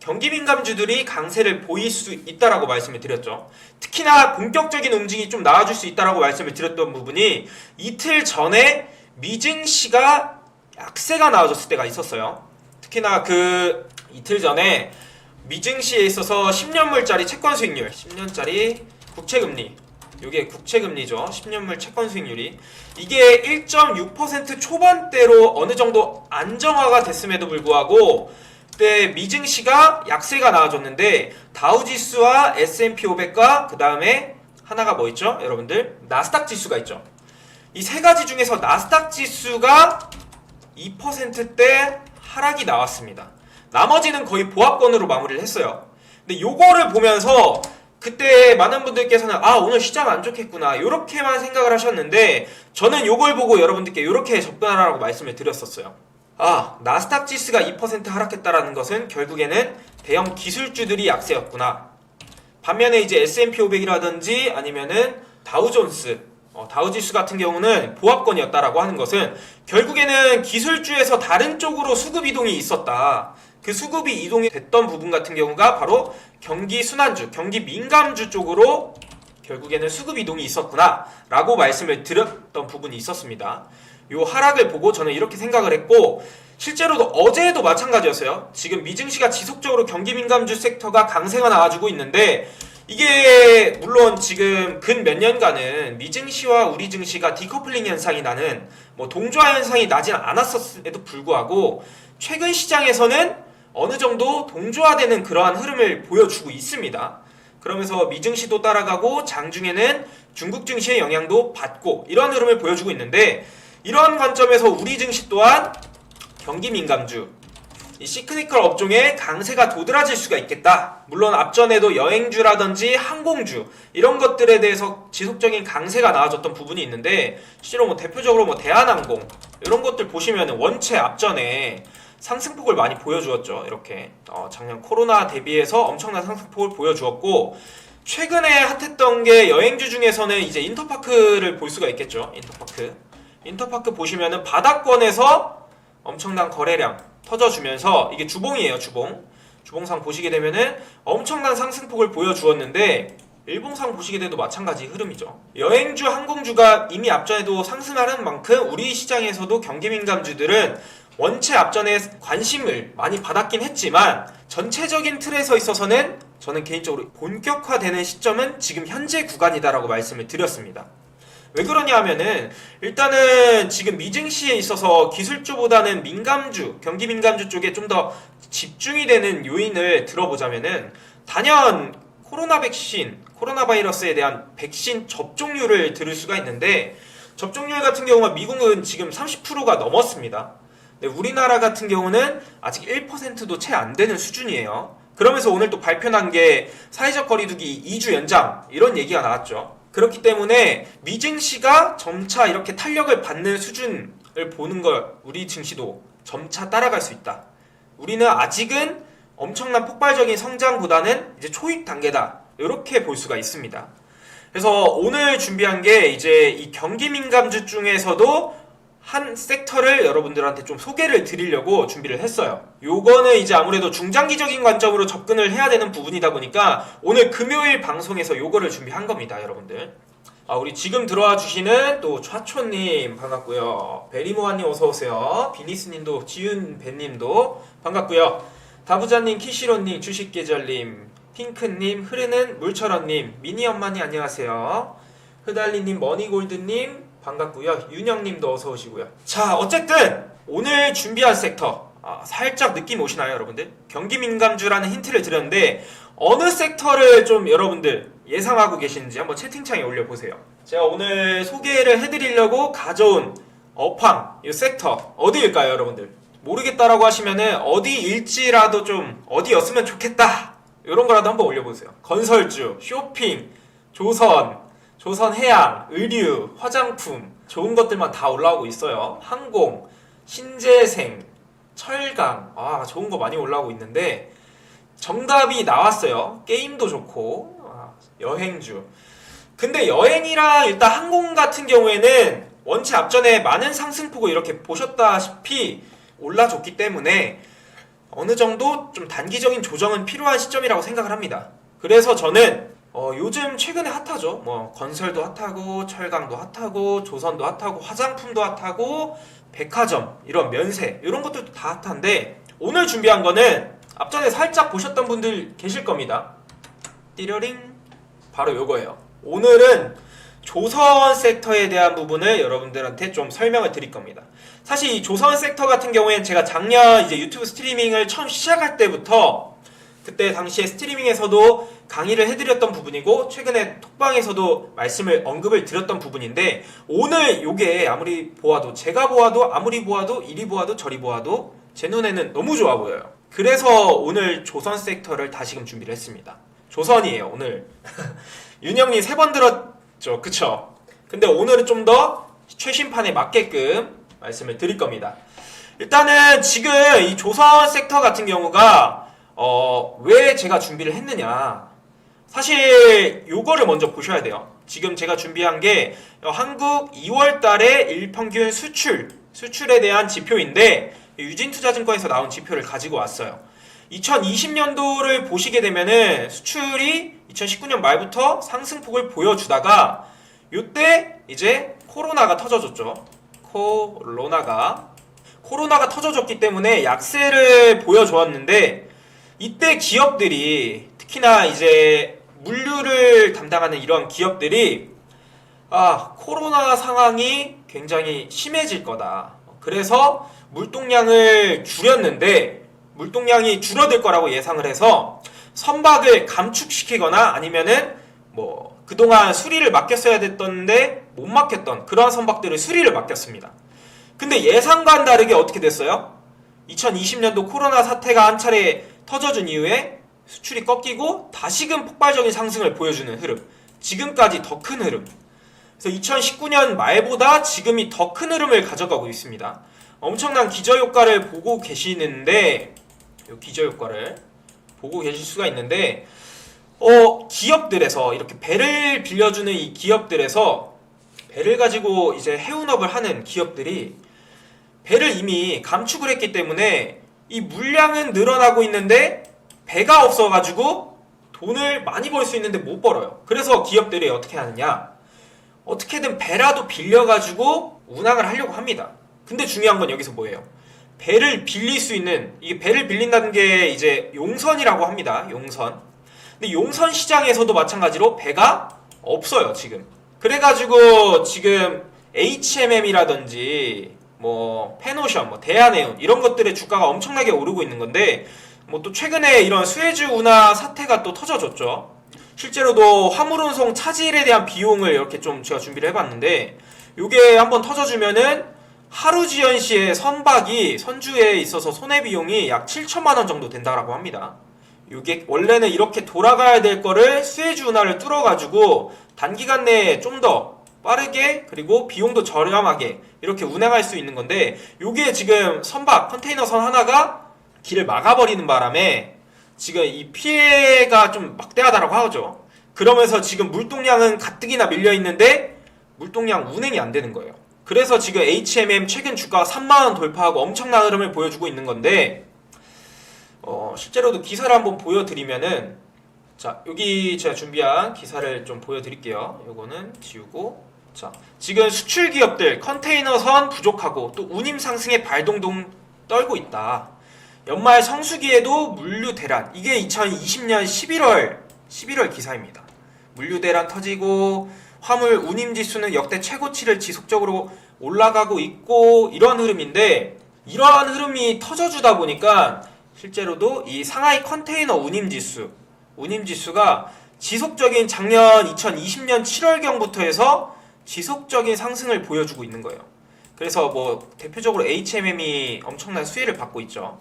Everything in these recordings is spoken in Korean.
경기 민감주들이 강세를 보일 수 있다라고 말씀을 드렸죠. 특히나 본격적인 움직임이 좀 나와줄 수 있다라고 말씀을 드렸던 부분이 이틀 전에 미증시가 약세가 나와줬을 때가 있었어요. 특히나 그 이틀 전에 미증시에 있어서 10년물짜리 채권 수익률, 10년짜리 국채금리, 이게 국채금리죠. 10년물 채권 수익률이 이게 1.6% 초반대로 어느 정도 안정화가 됐음에도 불구하고 그때 미증시가 약세가 나와줬는데 다우지수와 S&P 500과 그 다음에 하나가 뭐 있죠? 여러분들 나스닥 지수가 있죠. 이 세 가지 중에서 나스닥 지수가 2%대 하락이 나왔습니다. 나머지는 거의 보합권으로 마무리를 했어요. 근데 요거를 보면서 그때 많은 분들께서는 오늘 시장 안 좋겠구나 요렇게만 생각을 하셨는데 저는 요걸 보고 여러분들께 요렇게 접근하라고 말씀을 드렸었어요. 나스닥 지수가 2% 하락했다라는 것은 결국에는 대형 기술주들이 약세였구나. 반면에 이제 S&P 500이라든지 아니면은 다우존스, 다우지수 같은 경우는 보합권이었다라고 하는 것은 결국에는 기술주에서 다른 쪽으로 수급 이동이 있었다. 그 수급이 이동이 됐던 부분 같은 경우가 바로 경기 순환주, 경기 민감주 쪽으로 결국에는 수급 이동이 있었구나 라고 말씀을 드렸던 부분이 있었습니다. 요 하락을 보고 저는 이렇게 생각을 했고 실제로도 어제도 마찬가지였어요. 지금 미증시가 지속적으로 경기 민감주 섹터가 강세가 나와주고 있는데 이게 물론 지금 근 몇 년간은 미증시와 우리 증시가 디커플링 현상이 나는 동조화 현상이 나진 않았음에도 불구하고 최근 시장에서는 어느 정도 동조화되는 그러한 흐름을 보여주고 있습니다. 그러면서 미증시도 따라가고 장중에는 중국 증시의 영향도 받고 이런 흐름을 보여주고 있는데 이런 관점에서 우리 증시 또한 경기 민감주, 이 시크니컬 업종에 강세가 도드라질 수가 있겠다. 물론 앞전에도 여행주라든지 항공주 이런 것들에 대해서 지속적인 강세가 나와줬던 부분이 있는데 실제로 대표적으로 대한항공 이런 것들 보시면 원체 앞전에 상승폭을 많이 보여주었죠. 이렇게 작년 코로나 대비해서 엄청난 상승폭을 보여주었고 최근에 핫했던 게 여행주 중에서는 이제 인터파크를 볼 수가 있겠죠. 인터파크 보시면은 바닥권에서 엄청난 거래량 터져주면서 이게 주봉이에요. 주봉상 보시게 되면은 엄청난 상승폭을 보여주었는데 일봉상 보시게 돼도 마찬가지 흐름이죠. 여행주, 항공주가 이미 앞전에도 상승하는 만큼 우리 시장에서도 경기 민감주들은 원체 앞전에 관심을 많이 받았긴 했지만 전체적인 틀에서 있어서는 저는 개인적으로 본격화되는 시점은 지금 현재 구간이다라고 말씀을 드렸습니다. 왜 그러냐 하면은 일단은 지금 미증시에 있어서 기술주보다는 민감주, 경기 민감주 쪽에 좀 더 집중이 되는 요인을 들어보자면은 단연 코로나 바이러스에 대한 백신 접종률을 들을 수가 있는데 접종률 같은 경우가 미국은 지금 30%가 넘었습니다. 우리나라 같은 경우는 아직 1%도 채 안 되는 수준이에요. 그러면서 오늘 또 발표난 게 사회적 거리두기 2주 연장 이런 얘기가 나왔죠. 그렇기 때문에 미증시가 점차 이렇게 탄력을 받는 수준을 보는 걸 우리 증시도 점차 따라갈 수 있다. 우리는 아직은 엄청난 폭발적인 성장보다는 이제 초입 단계다. 이렇게 볼 수가 있습니다. 그래서 오늘 준비한 게 이제 이 경기 민감주 중에서도 한 섹터를 여러분들한테 좀 소개를 드리려고 준비를 했어요. 요거는 이제 아무래도 중장기적인 관점으로 접근을 해야 되는 부분이다 보니까 오늘 금요일 방송에서 요거를 준비한 겁니다, 여러분들. 우리 지금 들어와 주시는 또 차초님 반갑고요. 베리모아님 어서오세요. 비니스님도, 지윤배님도 반갑고요. 다부자님, 키시로님, 주식계절님, 핑크님, 흐르는 물처럼님, 미니엄마님 안녕하세요. 흐달리님, 머니골드님 반갑고요. 윤영님도 어서 오시고요. 자, 어쨌든 오늘 준비한 섹터 살짝 느낌 오시나요, 여러분들? 경기 민감주라는 힌트를 드렸는데 어느 섹터를 좀 여러분들 예상하고 계시는지 한번 채팅창에 올려보세요. 제가 오늘 소개를 해드리려고 가져온 업황, 이 섹터 어디일까요, 여러분들? 모르겠다라고 하시면은 어디일지라도 좀 어디였으면 좋겠다 이런 거라도 한번 올려보세요. 건설주, 쇼핑, 조선해양, 의류, 화장품 좋은 것들만 다 올라오고 있어요. 항공, 신재생, 철강 좋은 거 많이 올라오고 있는데 정답이 나왔어요. 게임도 좋고 여행주. 근데 여행이랑 일단 항공 같은 경우에는 원체 앞전에 많은 상승폭을 이렇게 보셨다시피 올라줬기 때문에 어느 정도 좀 단기적인 조정은 필요한 시점이라고 생각을 합니다. 그래서 저는 요즘 최근에 핫하죠. 뭐 건설도 핫하고 철강도 핫하고 조선도 핫하고 화장품도 핫하고 백화점 이런 면세 이런 것들도 다 핫한데 오늘 준비한 거는 앞전에 살짝 보셨던 분들 계실 겁니다. 띠려링 바로 요거예요. 오늘은 조선 섹터에 대한 부분을 여러분들한테 좀 설명을 드릴 겁니다. 사실 이 조선 섹터 같은 경우에는 제가 작년 이제 유튜브 스트리밍을 처음 시작할 때부터 그때 당시에 스트리밍에서도 강의를 해드렸던 부분이고 최근에 톡방에서도 말씀을 언급을 드렸던 부분인데 오늘 요게 아무리 보아도 제가 보아도 아무리 보아도 이리 보아도 저리 보아도 제 눈에는 너무 좋아 보여요. 그래서 오늘 조선 섹터를 다시금 준비를 했습니다. 조선이에요 오늘. 윤영님 3번 들었죠 그쵸? 근데 오늘은 좀 더 최신판에 맞게끔 말씀을 드릴 겁니다. 일단은 지금 이 조선 섹터 같은 경우가 왜 제가 준비를 했느냐, 사실 요거를 먼저 보셔야 돼요. 지금 제가 준비한 게 한국 2월달에 일평균 수출에 대한 지표인데 유진투자증권에서 나온 지표를 가지고 왔어요. 2020년도를 보시게 되면은 수출이 2019년 말부터 상승폭을 보여주다가 요때 이제 코로나가 터져줬죠. 코로나가 터져줬기 때문에 약세를 보여주었는데 이때 기업들이 특히나 이제 물류를 담당하는 이런 기업들이 코로나 상황이 굉장히 심해질 거다. 그래서 물동량을 줄였는데 물동량이 줄어들 거라고 예상을 해서 선박을 감축시키거나 아니면은 뭐 그동안 수리를 맡겼어야 됐던데 못 맡겼던 그런 선박들을 수리를 맡겼습니다. 근데 예상과는 다르게 어떻게 됐어요? 2020년도 코로나 사태가 한 차례 터져준 이후에 수출이 꺾이고 다시금 폭발적인 상승을 보여주는 흐름, 지금까지 더 큰 흐름. 그래서 2019년 말보다 지금이 더 큰 흐름을 가져가고 있습니다. 엄청난 기저효과를 보고 계시는데 이 기저효과를 보고 계실 수가 있는데 기업들에서 이렇게 배를 빌려주는 이 기업들에서 배를 가지고 이제 해운업을 하는 기업들이 배를 이미 감축을 했기 때문에 이 물량은 늘어나고 있는데 배가 없어가지고 돈을 많이 벌 수 있는데 못 벌어요. 그래서 기업들이 어떻게 하느냐, 어떻게든 배라도 빌려가지고 운항을 하려고 합니다. 근데 중요한 건 여기서 뭐예요? 배를 빌릴 수 있는, 이게 배를 빌린다는 게 이제 용선이라고 합니다. 용선. 근데 용선 시장에서도 마찬가지로 배가 없어요 지금. 그래가지고 지금 HMM이라든지 뭐 페노션, 뭐 대한해운 이런 것들의 주가가 엄청나게 오르고 있는 건데 뭐 또 최근에 이런 수에즈 운하 사태가 또 터져줬죠. 실제로도 화물운송 차질에 대한 비용을 이렇게 좀 제가 준비를 해봤는데 요게 한번 터져주면은 하루 지연 시에 선박이 선주에 있어서 손해비용이 약 7천만 원 정도 된다라고 합니다. 요게 원래는 이렇게 돌아가야 될 거를 수에즈 운하를 뚫어가지고 단기간 내에 좀 더 빠르게 그리고 비용도 저렴하게 이렇게 운행할 수 있는 건데 요게 지금 선박 컨테이너선 하나가 길을 막아버리는 바람에 지금 이 피해가 좀 막대하다라고 하죠. 그러면서 지금 물동량은 가뜩이나 밀려있는데 물동량 운행이 안 되는 거예요. 그래서 지금 HMM 최근 주가가 3만원 돌파하고 엄청난 흐름을 보여주고 있는 건데 실제로도 기사를 한번 보여드리면은, 자 여기 제가 준비한 기사를 좀 보여드릴게요. 요거는 지우고, 자 지금 수출 기업들 컨테이너선 부족하고 또 운임 상승에 발동동 떨고 있다. 연말 성수기에도 물류 대란, 이게 2020년 11월 기사입니다. 물류 대란 터지고 화물 운임 지수는 역대 최고치를 지속적으로 올라가고 있고 이런 흐름인데, 이러한 흐름이 터져주다 보니까 실제로도 이 상하이 컨테이너 운임 지수가 지속적인 작년 2020년 7월경부터 해서 지속적인 상승을 보여주고 있는 거예요. 그래서 뭐 대표적으로 HMM이 엄청난 수혜를 받고 있죠.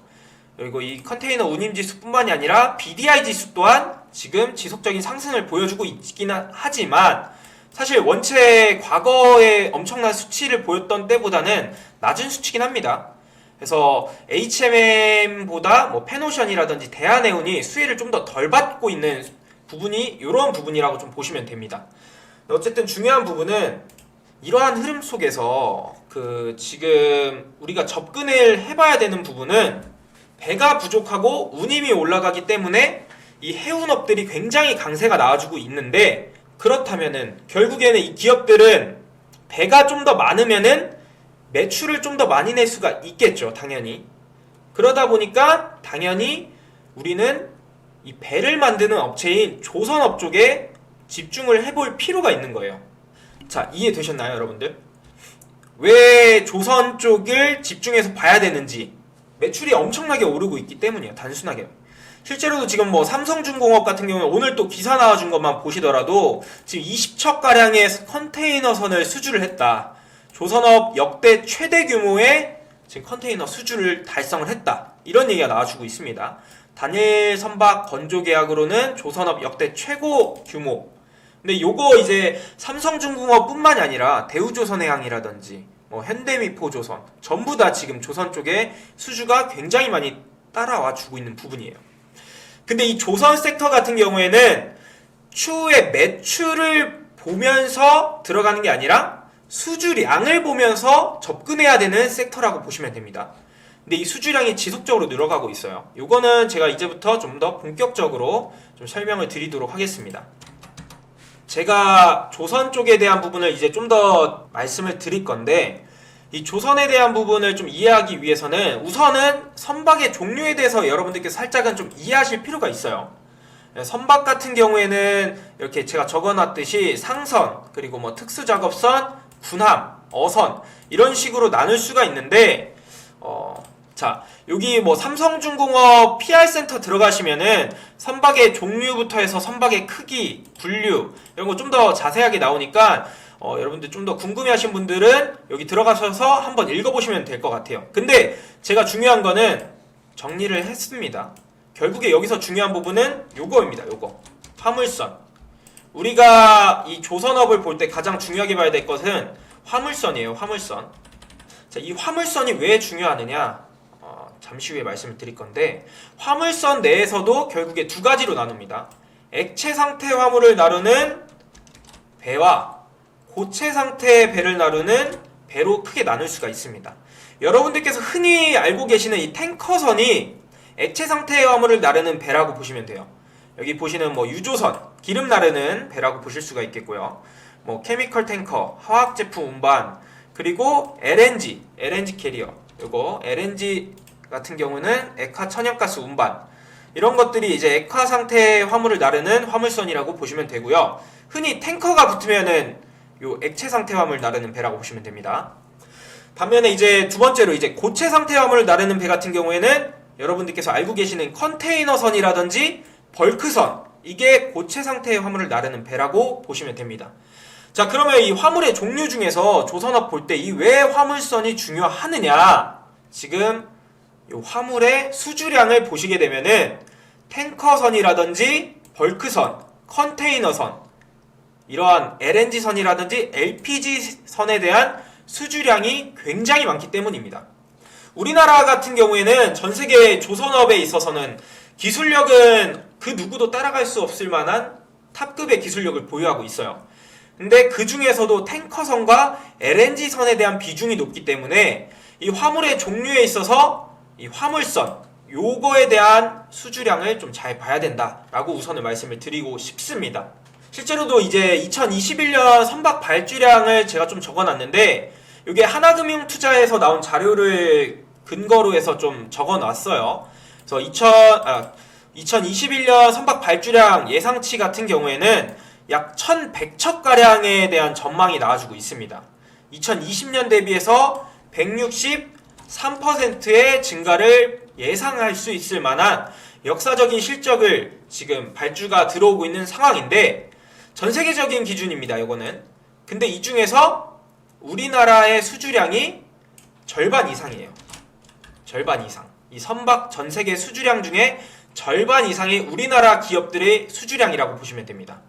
그리고 이 컨테이너 운임 지수뿐만이 아니라 BDI 지수 또한 지금 지속적인 상승을 보여주고 있기는 하지만 사실 원체 과거에 엄청난 수치를 보였던 때보다는 낮은 수치긴 합니다. 그래서 HMM보다 뭐 페노션이라든지 대한해운이 수혜를 좀 더 덜 받고 있는 부분이 이런 부분이라고 좀 보시면 됩니다. 어쨌든 중요한 부분은 이러한 흐름 속에서 지금 우리가 접근을 해봐야 되는 부분은 배가 부족하고 운임이 올라가기 때문에 이 해운업들이 굉장히 강세가 나와주고 있는데, 그렇다면은 결국에는 이 기업들은 배가 좀 더 많으면은 매출을 좀 더 많이 낼 수가 있겠죠, 당연히. 그러다 보니까 당연히 우리는 이 배를 만드는 업체인 조선업 쪽에 집중을 해볼 필요가 있는 거예요. 자, 이해되셨나요, 여러분들? 왜 조선 쪽을 집중해서 봐야 되는지. 매출이 엄청나게 오르고 있기 때문이에요, 단순하게. 실제로도 지금 뭐 삼성중공업 같은 경우는 오늘 또 기사 나와준 것만 보시더라도 지금 20척가량의 컨테이너선을 수주를 했다. 조선업 역대 최대 규모의 지금 컨테이너 수주를 달성을 했다. 이런 얘기가 나와주고 있습니다. 단일 선박 건조 계약으로는 조선업 역대 최고 규모. 근데 요거 이제 삼성중공업 뿐만이 아니라 대우조선해양이라든지 뭐 현대미포조선 전부 다 지금 조선 쪽에 수주가 굉장히 많이 따라와 주고 있는 부분이에요. 근데 이 조선 섹터 같은 경우에는 추후에 매출을 보면서 들어가는 게 아니라 수주량을 보면서 접근해야 되는 섹터라고 보시면 됩니다. 근데 이 수주량이 지속적으로 늘어가고 있어요. 요거는 제가 이제부터 좀 더 본격적으로 좀 설명을 드리도록 하겠습니다. 제가 조선 쪽에 대한 부분을 이제 좀 더 말씀을 드릴 건데, 이 조선에 대한 부분을 좀 이해하기 위해서는 우선은 선박의 종류에 대해서 여러분들께 살짝은 좀 이해하실 필요가 있어요. 선박 같은 경우에는 이렇게 제가 적어놨듯이 상선, 그리고 뭐 특수작업선, 군함, 어선 이런 식으로 나눌 수가 있는데, 자, 여기 뭐 삼성중공업 PR센터 들어가시면은 선박의 종류부터 해서 선박의 크기, 분류 이런 거 좀 더 자세하게 나오니까 여러분들 좀 더 궁금해하신 분들은 여기 들어가셔서 한번 읽어보시면 될 것 같아요. 근데 제가 중요한 거는 정리를 했습니다. 결국에 여기서 중요한 부분은 요거입니다. 요거 화물선. 우리가 이 조선업을 볼 때 가장 중요하게 봐야 될 것은 화물선이에요. 화물선. 자, 이 화물선이 왜 중요하느냐? 잠시 후에 말씀을 드릴 건데, 화물선 내에서도 결국에 두 가지로 나눕니다. 액체 상태 화물을 나르는 배와 고체 상태의 배를 나르는 배로 크게 나눌 수가 있습니다. 여러분들께서 흔히 알고 계시는 이 탱커선이 액체 상태의 화물을 나르는 배라고 보시면 돼요. 여기 보시는 뭐 유조선, 기름 나르는 배라고 보실 수가 있겠고요. 뭐 케미컬 탱커, 화학 제품 운반, 그리고 LNG 캐리어. 요거 LNG 같은 경우는 액화 천연가스 운반. 이런 것들이 이제 액화 상태의 화물을 나르는 화물선이라고 보시면 되고요. 흔히 탱커가 붙으면은 요 액체 상태 화물 나르는 배라고 보시면 됩니다. 반면에 이제 두 번째로 이제 고체 상태 화물을 나르는 배 같은 경우에는 여러분들께서 알고 계시는 컨테이너선이라든지 벌크선, 이게 고체 상태의 화물을 나르는 배라고 보시면 됩니다. 자, 그러면 이 화물의 종류 중에서 조선업 볼 때 이 왜 화물선이 중요하느냐? 지금 이 화물의 수주량을 보시게 되면은 탱커선이라든지 벌크선, 컨테이너선, 이러한 LNG선이라든지 LPG선에 대한 수주량이 굉장히 많기 때문입니다. 우리나라 같은 경우에는 전 세계 조선업에 있어서는 기술력은 그 누구도 따라갈 수 없을 만한 탑급의 기술력을 보유하고 있어요. 근데 그 중에서도 탱커선과 LNG선에 대한 비중이 높기 때문에 이 화물의 종류에 있어서 이 화물선, 요거에 대한 수주량을 좀 잘 봐야 된다라고 우선은 말씀을 드리고 싶습니다. 실제로도 이제 2021년 선박 발주량을 제가 좀 적어놨는데, 이게 하나금융투자에서 나온 자료를 근거로 해서 좀 적어놨어요. 그래서 2021년 선박 발주량 예상치 같은 경우에는 약 1100척가량에 대한 전망이 나와주고 있습니다. 2020년 대비해서 163%의 증가를 예상할 수 있을 만한 역사적인 실적을 지금 발주가 들어오고 있는 상황인데, 전 세계적인 기준입니다. 이거는. 근데 이 중에서 우리나라의 수주량이 절반 이상이에요. 절반 이상. 이 선박 전 세계 수주량 중에 절반 이상이 우리나라 기업들의 수주량이라고 보시면 됩니다.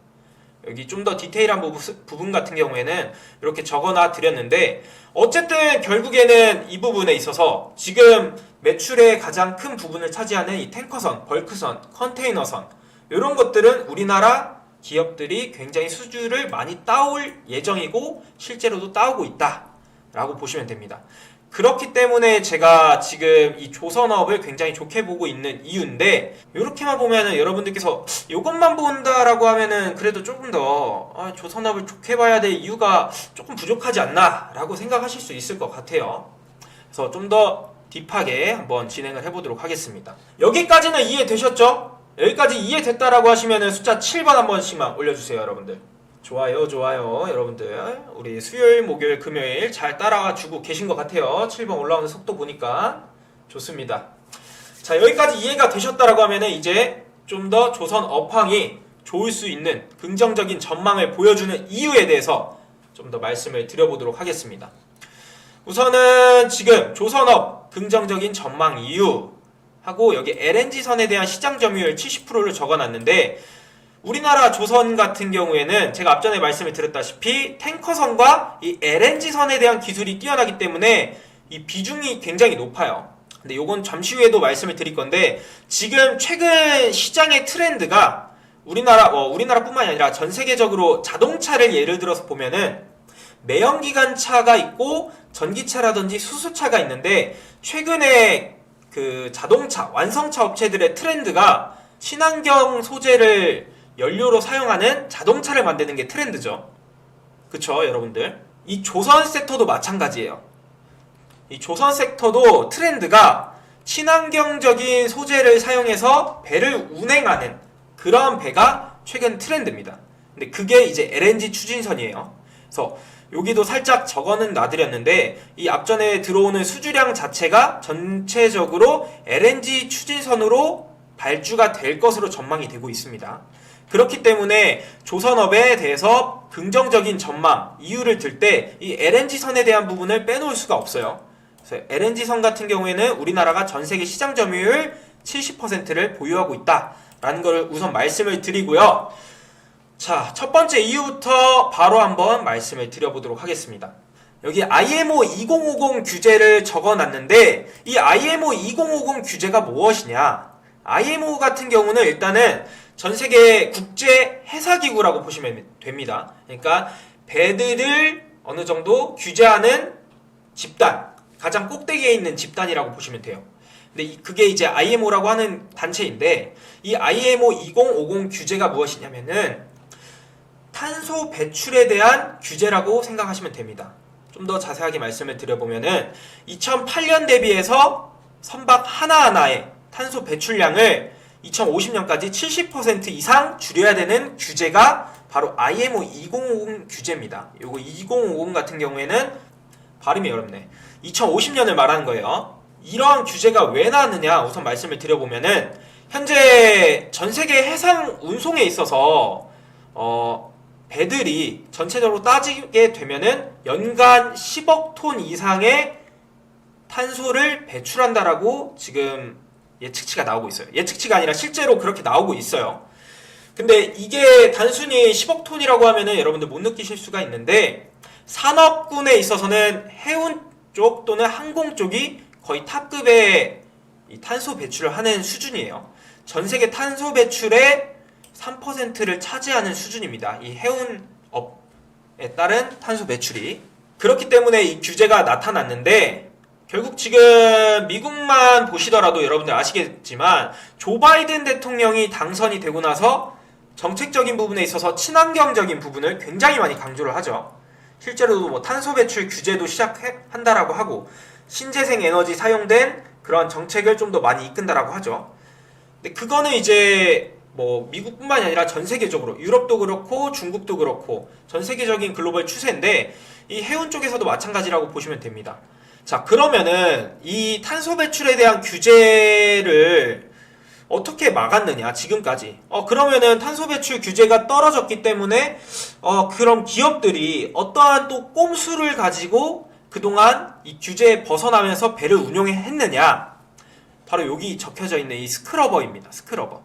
여기 좀 더 디테일한 부분 같은 경우에는 이렇게 적어놔 드렸는데, 어쨌든 결국에는 이 부분에 있어서 지금 매출의 가장 큰 부분을 차지하는 이 탱커선, 벌크선, 컨테이너선, 이런 것들은 우리나라 기업들이 굉장히 수주를 많이 따올 예정이고 실제로도 따오고 있다라고 보시면 됩니다. 그렇기 때문에 제가 지금 이 조선업을 굉장히 좋게 보고 있는 이유인데, 이렇게만 보면은 여러분들께서 이것만 본다라고 하면은 그래도 조금 더 조선업을 좋게 봐야 될 이유가 조금 부족하지 않나 라고 생각하실 수 있을 것 같아요. 그래서 좀 더 딥하게 한번 진행을 해보도록 하겠습니다. 여기까지는 이해되셨죠? 여기까지 이해됐다라고 하시면은 숫자 7번 한 번씩만 올려주세요, 여러분들. 좋아요, 좋아요. 여러분들 우리 수요일, 목요일, 금요일 잘 따라와 주고 계신 것 같아요. 7번 올라오는 속도 보니까 좋습니다. 자, 여기까지 이해가 되셨다라고 하면은 이제 좀 더 조선 업황이 좋을 수 있는 긍정적인 전망을 보여주는 이유에 대해서 좀 더 말씀을 드려보도록 하겠습니다. 우선은 지금 조선업 긍정적인 전망 이유 하고 여기 LNG선에 대한 시장 점유율 70%를 적어놨는데, 우리나라 조선 같은 경우에는 제가 앞전에 말씀을 드렸다시피 탱커선과 이 LNG선에 대한 기술이 뛰어나기 때문에 이 비중이 굉장히 높아요. 근데 요건 잠시 후에도 말씀을 드릴 건데, 지금 최근 시장의 트렌드가 우리나라뿐만이 아니라 전 세계적으로 자동차를 예를 들어서 보면은 내연기관차가 있고 전기차라든지 수소차가 있는데, 최근에 그 자동차 완성차 업체들의 트렌드가 친환경 소재를 연료로 사용하는 자동차를 만드는 게 트렌드죠. 그쵸, 여러분들? 이 조선 섹터도 마찬가지예요. 이 조선 섹터도 트렌드가 친환경적인 소재를 사용해서 배를 운행하는 그런 배가 최근 트렌드입니다. 근데 그게 이제 LNG 추진선이에요. 그래서 여기도 살짝 적어는 놔드렸는데, 이 앞전에 들어오는 수주량 자체가 전체적으로 LNG 추진선으로 발주가 될 것으로 전망이 되고 있습니다. 그렇기 때문에 조선업에 대해서 긍정적인 전망, 이유를 들 때 이 LNG선에 대한 부분을 빼놓을 수가 없어요. 그래서 LNG선 같은 경우에는 우리나라가 전세계 시장 점유율 70%를 보유하고 있다라는 걸 우선 말씀을 드리고요. 자, 첫 번째 이유부터 바로 한번 말씀을 드려보도록 하겠습니다. 여기 IMO 2050 규제를 적어놨는데, 이 IMO 2050 규제가 무엇이냐? IMO 같은 경우는 일단은 전세계 국제 해사기구라고 보시면 됩니다. 그러니까 배들을 어느 정도 규제하는 집단, 가장 꼭대기에 있는 집단이라고 보시면 돼요. 근데 그게 이제 IMO라고 하는 단체인데, 이 IMO 2050 규제가 무엇이냐면은 탄소 배출에 대한 규제라고 생각하시면 됩니다. 좀 더 자세하게 말씀을 드려보면은 2008년 대비해서 선박 하나하나의 탄소 배출량을 2050년까지 70% 이상 줄여야 되는 규제가 바로 IMO 2050 규제입니다. 요거 2050 같은 경우에는 발음이 어렵네. 2050년을 말하는 거예요. 이러한 규제가 왜 나왔느냐 우선 말씀을 드려보면은, 현재 전세계 해상 운송에 있어서 배들이 전체적으로 따지게 되면은 연간 10억 톤 이상의 탄소를 배출한다라고 지금 예측치가 나오고 있어요. 예측치가 아니라 실제로 그렇게 나오고 있어요. 근데 이게 단순히 10억 톤이라고 하면은 여러분들 못 느끼실 수가 있는데, 산업군에 있어서는 해운 쪽 또는 항공 쪽이 거의 탑급의 이 탄소 배출을 하는 수준이에요. 전 세계 탄소 배출의 3%를 차지하는 수준입니다. 이 해운업에 따른 탄소 배출이. 그렇기 때문에 이 규제가 나타났는데, 결국 지금 미국만 보시더라도 여러분들 아시겠지만 조 바이든 대통령이 당선이 되고 나서 정책적인 부분에 있어서 친환경적인 부분을 굉장히 많이 강조를 하죠. 실제로도 뭐 탄소 배출 규제도 시작한다라고 하고 신재생 에너지 사용된 그런 정책을 좀 더 많이 이끈다라고 하죠. 근데 그거는 이제 뭐 미국뿐만이 아니라 전 세계적으로 유럽도 그렇고 중국도 그렇고 전 세계적인 글로벌 추세인데, 이 해운 쪽에서도 마찬가지라고 보시면 됩니다. 자, 그러면은 이 탄소 배출에 대한 규제를 어떻게 막았느냐 지금까지. 그러면은 탄소 배출 규제가 떨어졌기 때문에 그럼 기업들이 어떠한 또 꼼수를 가지고 그동안 이 규제에 벗어나면서 배를 운용했느냐, 바로 여기 적혀져 있는 이 스크러버입니다. 스크러버.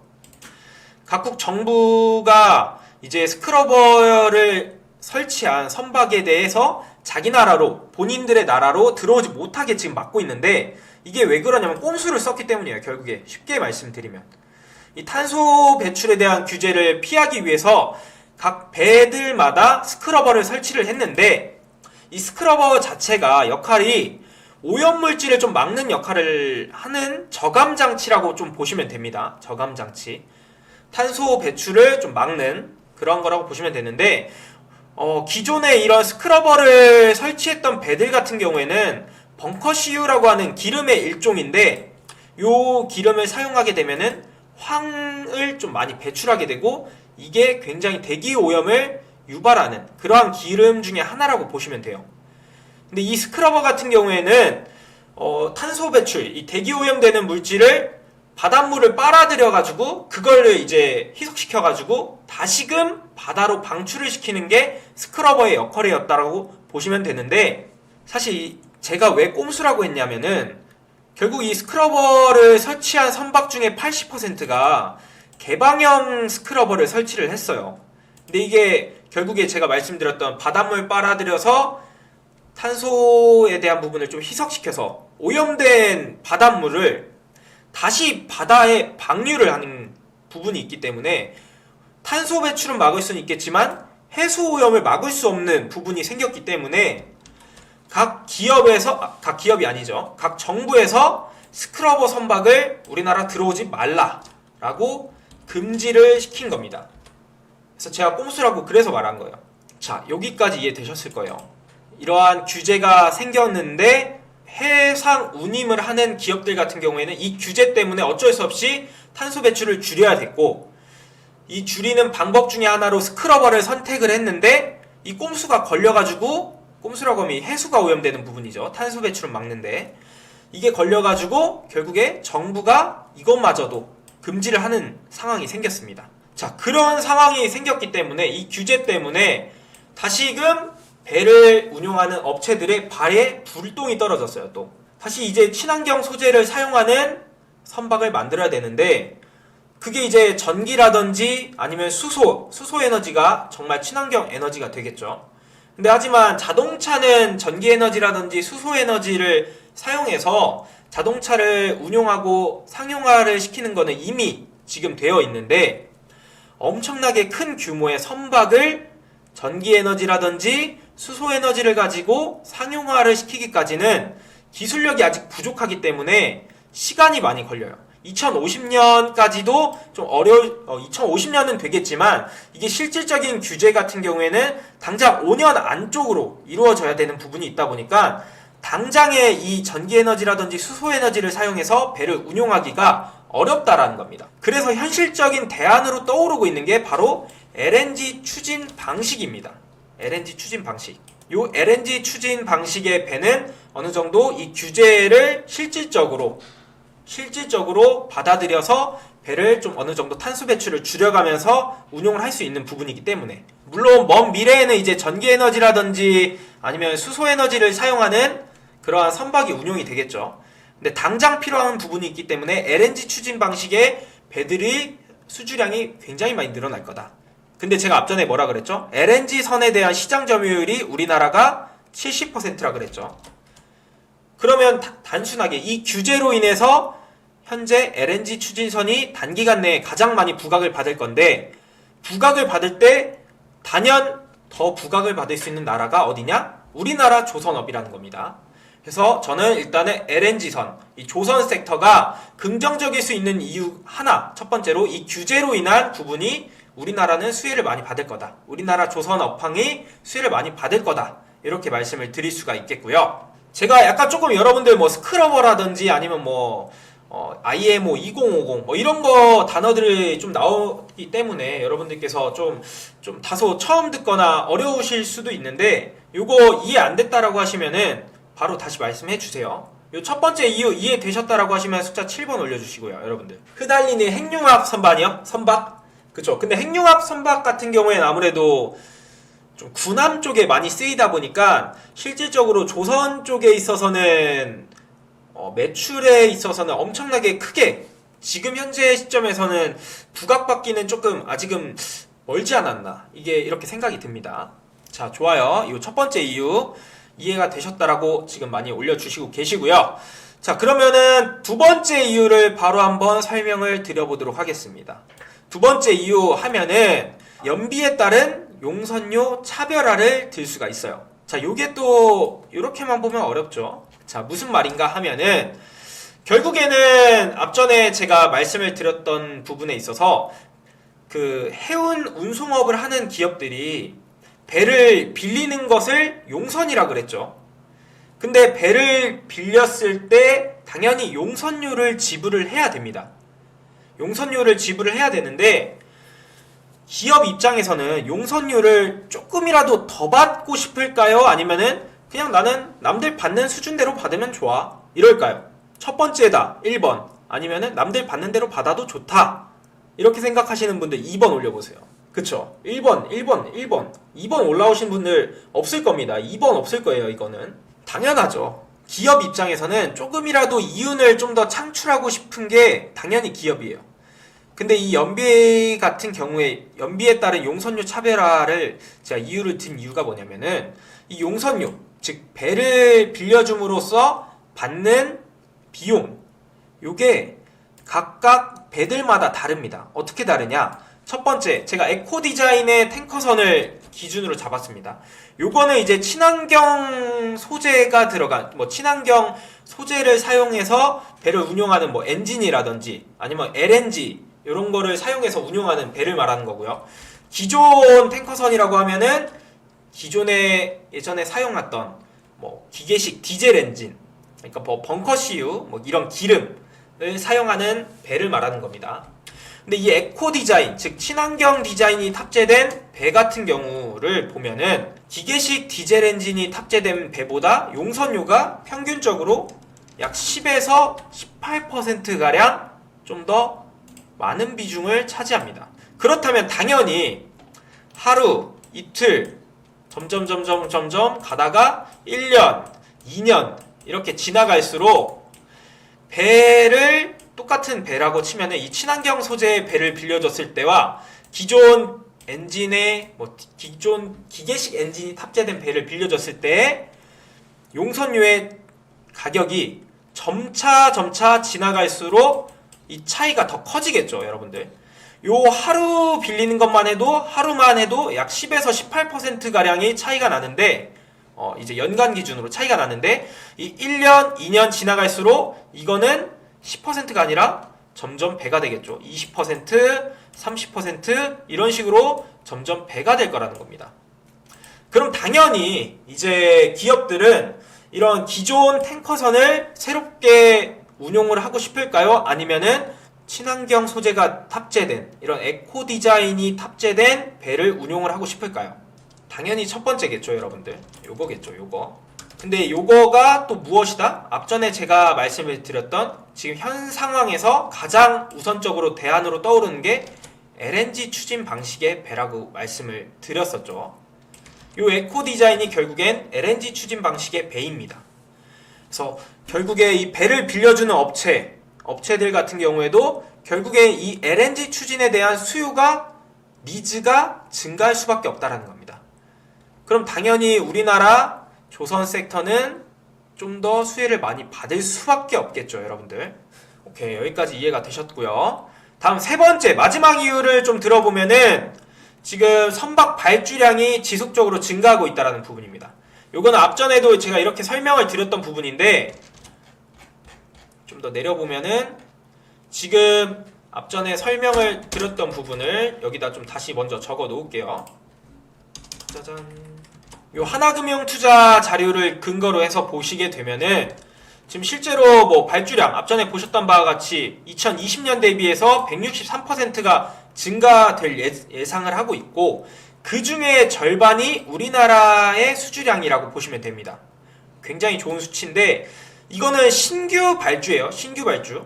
각국 정부가 이제 스크러버를 설치한 선박에 대해서 자기 나라로, 본인들의 나라로 들어오지 못하게 지금 막고 있는데, 이게 왜 그러냐면 꼼수를 썼기 때문이에요. 결국에 쉽게 말씀드리면 이 탄소 배출에 대한 규제를 피하기 위해서 각 배들마다 스크러버를 설치를 했는데, 이 스크러버 자체가 역할이 오염물질을 좀 막는 역할을 하는 저감장치라고 좀 보시면 됩니다. 저감장치. 탄소 배출을 좀 막는 그런 거라고 보시면 되는데, 기존에 이런 스크러버를 설치했던 배들 같은 경우에는 벙커CU라고 하는 기름의 일종인데, 요 기름을 사용하게 되면은 황을 좀 많이 배출하게 되고, 이게 굉장히 대기 오염을 유발하는 그러한 기름 중에 하나라고 보시면 돼요. 근데 이 스크러버 같은 경우에는 탄소 배출, 이 대기 오염되는 물질을 바닷물을 빨아들여 가지고 그걸 이제 희석시켜 가지고 다시금 바다로 방출을 시키는 게 스크러버의 역할이었다라고 보시면 되는데, 사실 제가 왜 꼼수라고 했냐면은 결국 이 스크러버를 설치한 선박 중에 80%가 개방형 스크러버를 설치를 했어요. 근데 이게 결국에 제가 말씀드렸던 바닷물 빨아들여서 탄소에 대한 부분을 좀 희석시켜서 오염된 바닷물을 다시 바다에 방류를 하는 부분이 있기 때문에 탄소 배출은 막을 수는 있겠지만 해수 오염을 막을 수 없는 부분이 생겼기 때문에 각 기업이 아니죠. 각 정부에서 스크러버 선박을 우리나라 들어오지 말라라고 금지를 시킨 겁니다. 그래서 제가 꼼수라고 그래서 말한 거예요. 자, 여기까지 이해되셨을 거예요. 이러한 규제가 생겼는데 해상 운임을 하는 기업들 같은 경우에는 이 규제 때문에 어쩔 수 없이 탄소 배출을 줄여야 됐고, 이 줄이는 방법 중에 하나로 스크러버를 선택을 했는데 이 꼼수가 걸려가지고, 꼼수라고 하면 해수가 오염되는 부분이죠. 탄소 배출을 막는데 이게 걸려가지고 결국에 정부가 이것마저도 금지를 하는 상황이 생겼습니다. 자, 그런 상황이 생겼기 때문에 이 규제 때문에 다시금 배를 운용하는 업체들의 발에 불똥이 떨어졌어요. 또 다시 이제 친환경 소재를 사용하는 선박을 만들어야 되는데, 그게 이제 전기라든지 아니면 수소 에너지가 정말 친환경 에너지가 되겠죠. 근데 하지만 자동차는 전기 에너지라든지 수소 에너지를 사용해서 자동차를 운용하고 상용화를 시키는 거는 이미 지금 되어 있는데, 엄청나게 큰 규모의 선박을 전기 에너지라든지 수소 에너지를 가지고 상용화를 시키기까지는 기술력이 아직 부족하기 때문에 시간이 많이 걸려요. 2050년까지도 좀 2050년은 되겠지만 이게 실질적인 규제 같은 경우에는 당장 5년 안쪽으로 이루어져야 되는 부분이 있다 보니까 당장에 이 전기 에너지라든지 수소 에너지를 사용해서 배를 운용하기가 어렵다라는 겁니다. 그래서 현실적인 대안으로 떠오르고 있는 게 바로 LNG 추진 방식입니다. LNG 추진 방식. 요 LNG 추진 방식의 배는 어느 정도 이 규제를 실질적으로 받아들여서 배를 좀 어느 정도 탄소 배출을 줄여가면서 운용을 할 수 있는 부분이기 때문에, 물론 먼 미래에는 이제 전기 에너지라든지 아니면 수소 에너지를 사용하는 그러한 선박이 운용이 되겠죠. 근데 당장 필요한 부분이 있기 때문에 LNG 추진 방식의 배들이 수주량이 굉장히 많이 늘어날 거다. 근데 제가 앞전에 뭐라 그랬죠? LNG 선에 대한 시장 점유율이 우리나라가 70%라 그랬죠. 그러면 단순하게 이 규제로 인해서 현재 LNG 추진선이 단기간 내에 가장 많이 부각을 받을 건데, 부각을 받을 때 단연 더 부각을 받을 수 있는 나라가 어디냐? 우리나라 조선업이라는 겁니다. 그래서 저는 일단은 LNG선, 이 조선 섹터가 긍정적일 수 있는 이유 하나, 첫 번째로 이 규제로 인한 부분이 우리나라는 수혜를 많이 받을 거다. 우리나라 조선업황이 수혜를 많이 받을 거다. 이렇게 말씀을 드릴 수가 있겠고요. 제가 약간 조금 여러분들 뭐 스크러버라든지 아니면 뭐 IMO 2050 뭐 이런 거 단어들이 좀 나오기 때문에 여러분들께서 좀 다소 처음 듣거나 어려우실 수도 있는데, 요거 이해 안 됐다라고 하시면은 바로 다시 말씀해 주세요. 요 첫 번째 이유 이해되셨다라고 하시면 숫자 7번 올려주시고요. 여러분들 휘달리는 핵융합 선박 그쵸? 근데 핵융합 선박 같은 경우에는 아무래도 좀 군함 쪽에 많이 쓰이다 보니까 실질적으로 조선 쪽에 있어서는 매출에 있어서는 엄청나게 크게 지금 현재 시점에서는 부각받기는 조금 아직은 멀지 않았나, 이게 이렇게 생각이 듭니다. 자, 좋아요. 이 첫 번째 이유 이해가 되셨다라고 지금 많이 올려주시고 계시고요. 자, 그러면은 두 번째 이유를 바로 한번 설명을 드려보도록 하겠습니다. 두 번째 이유 하면은 연비에 따른 용선료 차별화를 들 수가 있어요. 자, 요게 또 이렇게만 보면 어렵죠. 자, 무슨 말인가 하면은 결국에는 앞전에 제가 말씀을 드렸던 부분에 있어서 그 해운 운송업을 하는 기업들이 배를 빌리는 것을 용선이라 그랬죠. 근데 배를 빌렸을 때 당연히 용선료를 지불을 해야 됩니다. 용선료를 지불을 해야 되는데 기업 입장에서는 용선료를 조금이라도 더 받고 싶을까요? 아니면은 그냥 나는 남들 받는 수준대로 받으면 좋아, 이럴까요? 첫 번째다 1번, 아니면은 남들 받는 대로 받아도 좋다 이렇게 생각하시는 분들 2번 올려보세요. 그쵸? 1번 2번 올라오신 분들 없을 겁니다. 2번 없을 거예요. 이거는 당연하죠. 기업 입장에서는 조금이라도 이윤을 좀 더 창출하고 싶은 게 당연히 기업이에요. 근데 이 연비 같은 경우에 연비에 따른 용선료 차별화를 제가 이유를 든 이유가 뭐냐면은 이 용선료, 즉 배를 빌려줌으로써 받는 비용, 요게 각각 배들마다 다릅니다. 어떻게 다르냐? 첫 번째, 제가 에코디자인의 탱커선을 기준으로 잡았습니다. 요거는 이제 친환경 소재가 들어간, 친환경 소재를 사용해서 배를 운용하는 엔진이라든지 아니면 LNG 이런 거를 사용해서 운용하는 배를 말하는 거고요. 기존 탱커선이라고 하면은 기존에 예전에 사용했던 기계식 디젤 엔진, 그러니까 벙커시유 이런 기름을 사용하는 배를 말하는 겁니다. 근데 이 에코 디자인, 즉 친환경 디자인이 탑재된 배 같은 경우를 보면은 기계식 디젤 엔진이 탑재된 배보다 용선료가 평균적으로 약 10에서 18%가량 좀 더 많은 비중을 차지합니다. 그렇다면 당연히 하루, 이틀, 점점 가다가 1년, 2년 이렇게 지나갈수록 배를 똑같은 배라고 치면은 이 친환경 소재의 배를 빌려줬을 때와 기존 엔진에 기존 기계식 엔진이 탑재된 배를 빌려줬을 때 용선료의 가격이 점차 지나갈수록 이 차이가 더 커지겠죠, 여러분들. 요 하루 빌리는 것만 해도 하루만 해도 약 10에서 18% 가량의 차이가 나는데 이제 연간 기준으로 차이가 나는데 이 1년, 2년 지나갈수록 이거는 10%가 아니라 점점 배가 되겠죠. 20%, 30% 이런 식으로 점점 배가 될 거라는 겁니다. 그럼 당연히 이제 기업들은 이런 기존 탱커선을 새롭게 운용을 하고 싶을까요? 아니면은 친환경 소재가 탑재된 이런 에코 디자인이 탑재된 배를 운용을 하고 싶을까요? 당연히 첫 번째겠죠, 여러분들. 요거겠죠, 요거. 근데 요거가 또 무엇이다? 앞전에 제가 말씀을 드렸던 지금 현 상황에서 가장 우선적으로 대안으로 떠오르는 게 LNG 추진 방식의 배라고 말씀을 드렸었죠. 요 에코 디자인이 결국엔 LNG 추진 방식의 배입니다. 그래서 결국에 이 배를 빌려주는 업체들 같은 경우에도 결국에 이 LNG 추진에 대한 수요가, 니즈가 증가할 수밖에 없다는 겁니다. 그럼 당연히 우리나라 조선 섹터는 좀 더 수혜를 많이 받을 수밖에 없겠죠, 여러분들. 오케이, 여기까지 이해가 되셨고요. 다음 세 번째, 마지막 이유를 좀 들어보면은 지금 선박 발주량이 지속적으로 증가하고 있다는 부분입니다. 요거는 앞전에도 제가 이렇게 설명을 드렸던 부분인데 좀 더 내려보면은 지금 앞전에 설명을 드렸던 부분을 여기다 좀 다시 먼저 적어 놓을게요. 짜잔. 요 하나금융투자 자료를 근거로 해서 보시게 되면은 지금 실제로 발주량 앞전에 보셨던 바와 같이 2020년 대비해서 163%가 증가될 예상을 하고 있고 그 중에 절반이 우리나라의 수주량이라고 보시면 됩니다. 굉장히 좋은 수치인데 이거는 신규 발주예요. 신규 발주.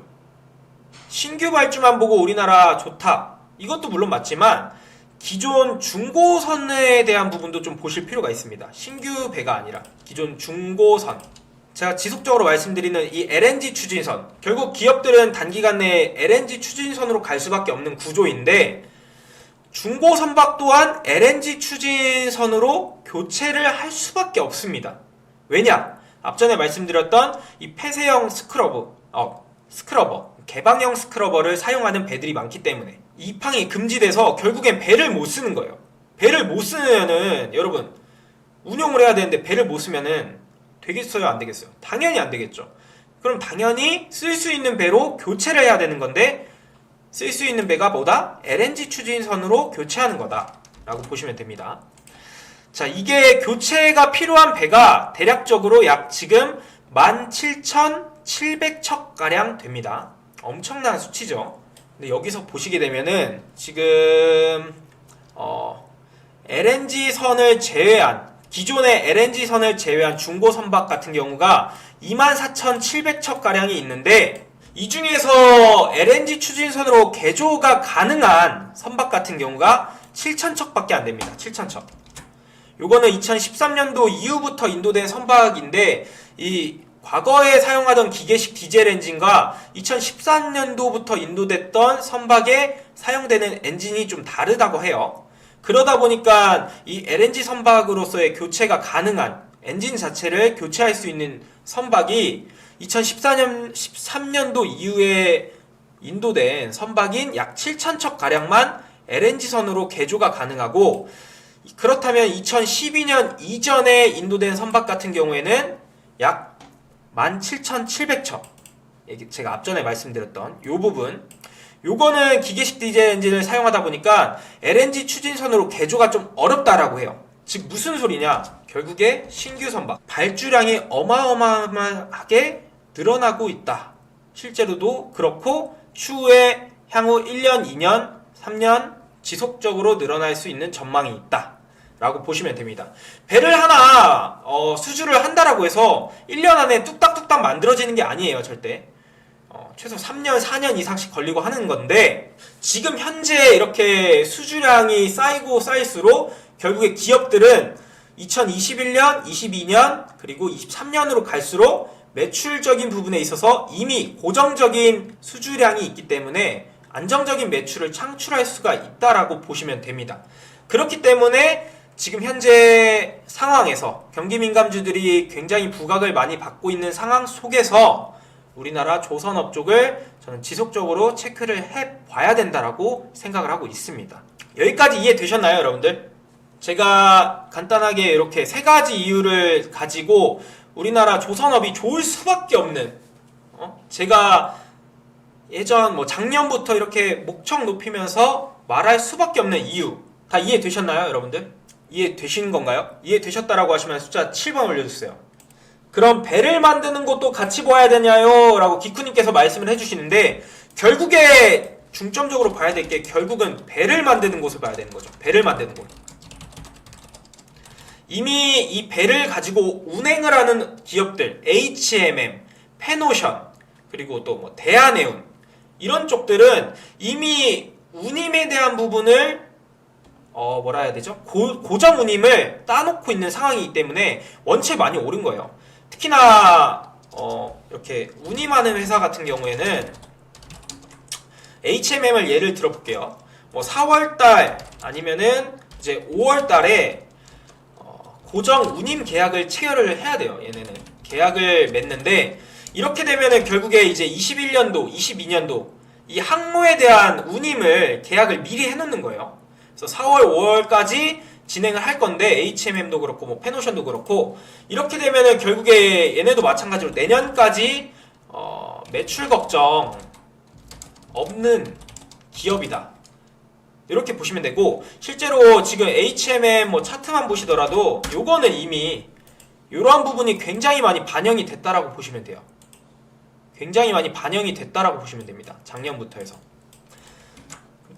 신규 발주만 보고 우리나라 좋다. 이것도 물론 맞지만 기존 중고선에 대한 부분도 좀 보실 필요가 있습니다. 신규 배가 아니라 기존 중고선. 제가 지속적으로 말씀드리는 이 LNG 추진선. 결국 기업들은 단기간 내에 LNG 추진선으로 갈 수밖에 없는 구조인데 중고선박 또한 LNG 추진선으로 교체를 할 수밖에 없습니다. 왜냐? 앞전에 말씀드렸던 이 폐쇄형 스크러버, 개방형 스크러버를 사용하는 배들이 많기 때문에 입항이 금지돼서 결국엔 배를 못 쓰는 거예요. 배를 못 쓰면은 여러분 운용을 해야 되는데 배를 못 쓰면은 되겠어요, 안 되겠어요? 당연히 안 되겠죠. 그럼 당연히 쓸 수 있는 배로 교체를 해야 되는 건데, 쓸 수 있는 배가 뭐다? LNG 추진선으로 교체하는 거다 라고 보시면 됩니다. 자, 이게 교체가 필요한 배가 대략적으로 약 지금 17,700척가량 됩니다. 엄청난 수치죠. 근데 여기서 보시게 되면은 지금 LNG선을 제외한, 기존의 LNG선을 제외한 중고 선박 같은 경우가 24,700척가량이 있는데, 이 중에서 LNG 추진선으로 개조가 가능한 선박 같은 경우가 7,000척밖에 안 됩니다. 7,000척. 요거는 2013년도 이후부터 인도된 선박인데, 이 과거에 사용하던 기계식 디젤 엔진과 2013년도부터 인도됐던 선박에 사용되는 엔진이 좀 다르다고 해요. 그러다 보니까 이 LNG 선박으로서의 교체가 가능한 엔진 자체를 교체할 수 있는 선박이 2013년도 이후에 인도된 선박인 약 7,000척 가량만 LNG선으로 개조가 가능하고, 그렇다면 2012년 이전에 인도된 선박 같은 경우에는 약 17,700척, 제가 앞전에 말씀드렸던 요 부분, 요거는 기계식 디젤 엔진을 사용하다 보니까 LNG 추진선으로 개조가 좀 어렵다라고 해요. 즉 무슨 소리냐, 결국에 신규 선박 발주량이 어마어마하게 늘어나고 있다. 실제로도 그렇고 추후에 향후 1년, 2년, 3년 지속적으로 늘어날 수 있는 전망이 있다 라고 보시면 됩니다. 배를 하나 수주를 한다라고 해서 1년 안에 뚝딱뚝딱 만들어지는 게 아니에요. 절대. 최소 3년, 4년 이상씩 걸리고 하는 건데, 지금 현재 이렇게 수주량이 쌓이고 쌓일수록 결국에 기업들은 2021년, 22년, 그리고 23년으로 갈수록 매출적인 부분에 있어서 이미 고정적인 수주량이 있기 때문에 안정적인 매출을 창출할 수가 있다라고 보시면 됩니다. 그렇기 때문에 지금 현재 상황에서 경기민감주들이 굉장히 부각을 많이 받고 있는 상황 속에서 우리나라 조선업 쪽을 저는 지속적으로 체크를 해봐야 된다라고 생각을 하고 있습니다. 여기까지 이해되셨나요, 여러분들? 제가 간단하게 이렇게 세 가지 이유를 가지고 우리나라 조선업이 좋을 수밖에 없는, 제가 예전 작년부터 이렇게 목청 높이면서 말할 수밖에 없는 이유, 다 이해되셨나요, 여러분들? 이해되신 건가요? 이해되셨다라고 하시면 숫자 7번 올려주세요. 그럼 배를 만드는 것도 같이 봐야 되냐요? 라고 기쿠님께서 말씀을 해주시는데, 결국에 중점적으로 봐야 될 게 결국은 배를 만드는 곳을 봐야 되는 거죠. 배를 만드는 곳. 이미 이 배를 가지고 운행을 하는 기업들, HMM, 페노션, 그리고 또 대한해운, 이런 쪽들은 이미 운임에 대한 부분을 뭐라 해야 되죠? 고정 운임을 따놓고 있는 상황이기 때문에 원체 많이 오른 거예요. 특히나 이렇게 운임하는 회사 같은 경우에는 HMM을 예를 들어볼게요. 4월달 아니면은 이제 5월달에 고정 운임 계약을 체결을 해야 돼요. 얘네는 계약을 맺는데, 이렇게 되면은 결국에 이제 21년도, 22년도 이 항모에 대한 운임을 계약을 미리 해놓는 거예요. 그래서 4월, 5월까지 진행을 할 건데, HMM도 그렇고 페노션도 그렇고, 이렇게 되면은 결국에 얘네도 마찬가지로 내년까지 매출 걱정 없는 기업이다, 이렇게 보시면 되고, 실제로 지금 HMM 차트만 보시더라도 요거는 이미 이러한 부분이 굉장히 많이 반영이 됐다라고 보시면 돼요. 굉장히 많이 반영이 됐다라고 보시면 됩니다. 작년부터 해서.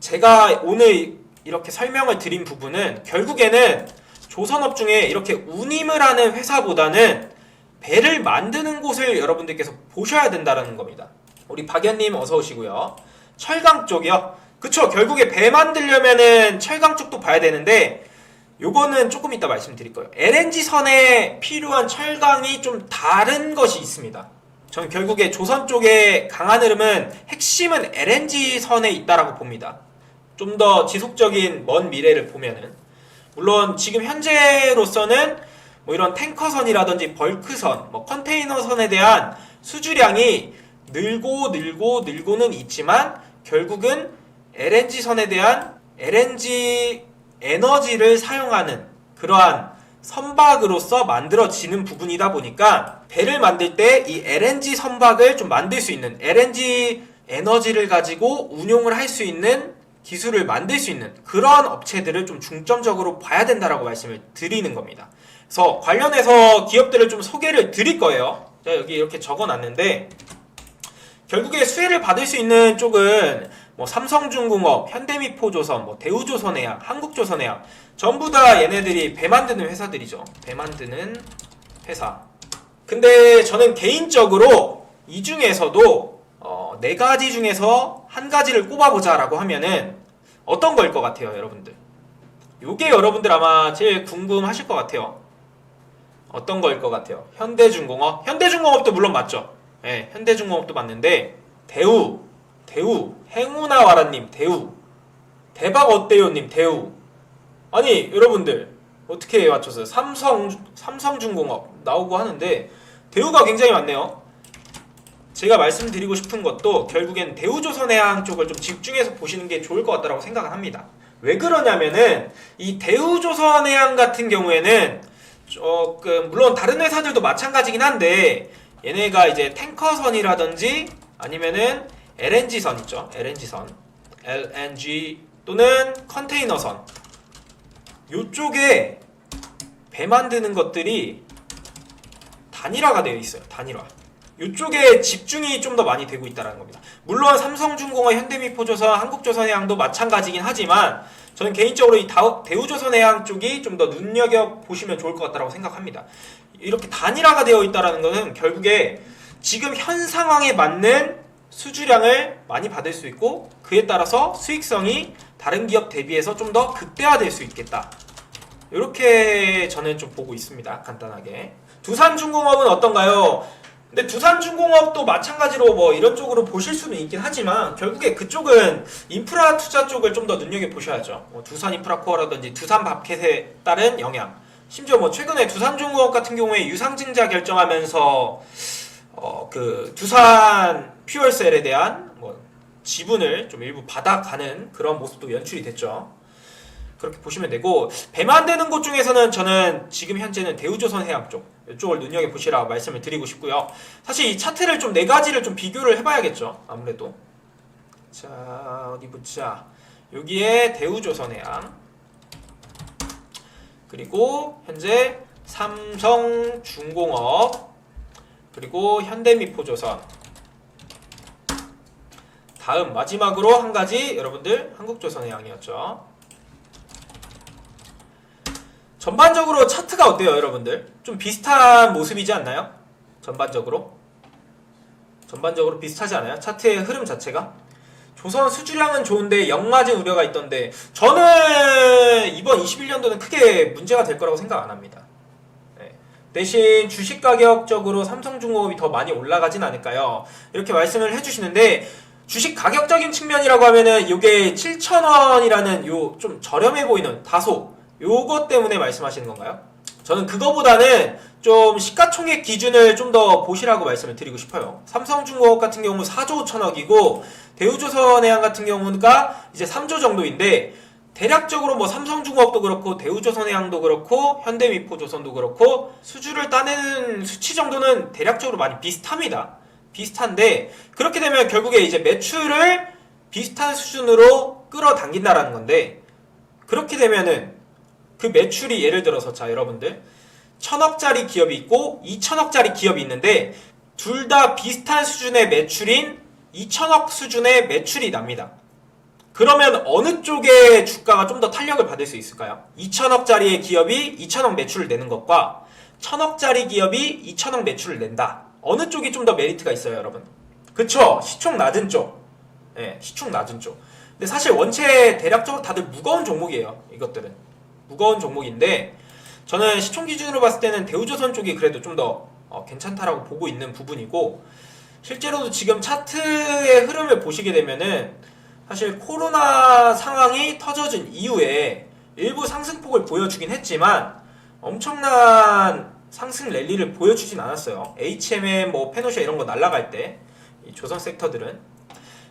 제가 오늘 이렇게 설명을 드린 부분은 결국에는 조선업 중에 이렇게 운임을 하는 회사보다는 배를 만드는 곳을 여러분들께서 보셔야 된다는 겁니다. 우리 박연님 어서 오시고요. 철강 쪽이요. 그쵸, 결국에 배 만들려면은 철강 쪽도 봐야 되는데, 요거는 조금 이따 말씀드릴 거예요. LNG선에 필요한 철강이 좀 다른 것이 있습니다. 저는 결국에 조선 쪽에 강한 흐름은 핵심은 LNG선에 있다라고 봅니다. 좀 더 지속적인 먼 미래를 보면은, 물론 지금 현재로서는 이런 탱커선이라든지 벌크선, 컨테이너선에 대한 수주량이 늘고는 있지만, 결국은 LNG선에 대한 LNG 에너지를 사용하는 그러한 선박으로서 만들어지는 부분이다 보니까 배를 만들 때 이 LNG 선박을 좀 만들 수 있는 LNG 에너지를 가지고 운용을 할 수 있는 기술을 만들 수 있는 그런 업체들을 좀 중점적으로 봐야 된다라고 말씀을 드리는 겁니다. 그래서 관련해서 기업들을 좀 소개를 드릴 거예요. 제가 여기 이렇게 적어놨는데 결국에 수혜를 받을 수 있는 쪽은 뭐 삼성중공업, 현대미포조선, 뭐 대우조선해양, 한국조선해양 전부 다 얘네들이 배 만드는 회사들이죠. 배 만드는 회사. 근데 저는 개인적으로 이 중에서도 네 가지 중에서 한 가지를 꼽아보자라고 하면은 어떤 거일 것 같아요, 여러분들? 요게 여러분들 아마 제일 궁금하실 것 같아요. 어떤 거일 것 같아요? 현대중공업? 현대중공업도 물론 맞죠. 네, 현대중공업도 맞는데 대우, 행운아와라님 대우, 대박 어때요님 대우. 아니 여러분들 어떻게 맞췄어요? 삼성중공업 나오고 하는데 대우가 굉장히 많네요. 제가 말씀드리고 싶은 것도 결국엔 대우조선해양 쪽을 좀 집중해서 보시는 게 좋을 것 같다고 생각을 합니다. 왜 그러냐면은 이 대우조선해양 같은 경우에는 조금 물론 다른 회사들도 마찬가지긴 한데 얘네가 이제 탱커선이라든지 아니면은 LNG선 있죠. LNG 또는 컨테이너선 요쪽에 배 만드는 것들이 단일화가 되어 있어요. 단일화. 이쪽에 집중이 좀 더 많이 되고 있다는 겁니다. 물론 삼성중공업, 현대미포조선, 한국조선해양도 마찬가지긴 하지만 저는 개인적으로 이 대우조선해양 쪽이 좀 더 눈여겨보시면 좋을 것 같다고 생각합니다. 이렇게 단일화가 되어 있다는 것은 결국에 지금 현 상황에 맞는 수주량을 많이 받을 수 있고 그에 따라서 수익성이 다른 기업 대비해서 좀 더 극대화될 수 있겠다. 이렇게 저는 좀 보고 있습니다. 간단하게. 두산중공업은 어떤가요? 근데 두산중공업도 마찬가지로 뭐 이런 쪽으로 보실 수는 있긴 하지만 결국에 그쪽은 인프라 투자 쪽을 좀 더 눈여겨보셔야죠. 뭐 두산인프라코어라든지 두산밥켓에 따른 영향 심지어 뭐 최근에 두산중공업 같은 경우에 유상증자 결정하면서 그 두산 퓨얼셀에 대한 뭐 지분을 좀 일부 받아가는 그런 모습도 연출이 됐죠. 그렇게 보시면 되고 배 만드는 곳 중에서는 저는 지금 현재는 대우조선해양 쪽 이쪽을 눈여겨보시라고 말씀을 드리고 싶고요. 사실 이 차트를 좀 네 가지를 좀 비교를 해봐야겠죠. 아무래도 자 어디 보자. 여기에 대우조선해양 그리고 현재 삼성중공업 그리고 현대미포조선 다음 마지막으로 한 가지 여러분들 한국조선해양이었죠. 전반적으로 차트가 어때요, 여러분들? 좀 비슷한 모습이지 않나요? 전반적으로 비슷하지 않아요? 차트의 흐름 자체가? 조선 수주량은 좋은데 역마진 우려가 있던데 저는 이번 21년도는 크게 문제가 될 거라고 생각 안 합니다. 네. 대신 주식 가격적으로 삼성중공업이 더 많이 올라가진 않을까요? 이렇게 말씀을 해주시는데 주식 가격적인 측면이라고 하면은 이게 7,000원이라는 요 좀 저렴해 보이는 다소 요것 때문에 말씀하시는 건가요? 저는 그거보다는 좀 시가총액 기준을 좀 더 보시라고 말씀을 드리고 싶어요. 삼성중공업 같은 경우 4조 5천억이고 대우조선해양 같은 경우가 이제 3조 정도인데 대략적으로 뭐 삼성중공업도 그렇고 대우조선해양도 그렇고 현대미포조선도 그렇고 수주를 따내는 수치 정도는 대략적으로 많이 비슷합니다. 비슷한데 그렇게 되면 결국에 이제 매출을 비슷한 수준으로 끌어당긴다라는 건데 그렇게 되면은 그 매출이 예를 들어서 자 여러분들 1,000억짜리 기업이 있고 2,000억짜리 기업이 있는데 둘 다 비슷한 수준의 매출인 2,000억 수준의 매출이 납니다. 그러면 어느 쪽의 주가가 좀 더 탄력을 받을 수 있을까요? 2,000억짜리의 기업이 2,000억 매출을 내는 것과 1,000억짜리 기업이 2,000억 매출을 낸다. 어느 쪽이 좀 더 메리트가 있어요, 여러분? 그쵸? 시총 낮은 쪽. 네, 시총 낮은 쪽. 근데 사실 원체 대략적으로 다들 무거운 종목이에요, 이것들은. 무거운 종목인데 저는 시총 기준으로 봤을 때는 대우조선 쪽이 그래도 좀 더 괜찮다라고 보고 있는 부분이고 실제로도 지금 차트의 흐름을 보시게 되면은 사실 코로나 상황이 터져진 이후에 일부 상승폭을 보여주긴 했지만 엄청난 상승 랠리를 보여주진 않았어요. HMM, 뭐 페노시아 이런 거 날라갈 때 이 조선 섹터들은.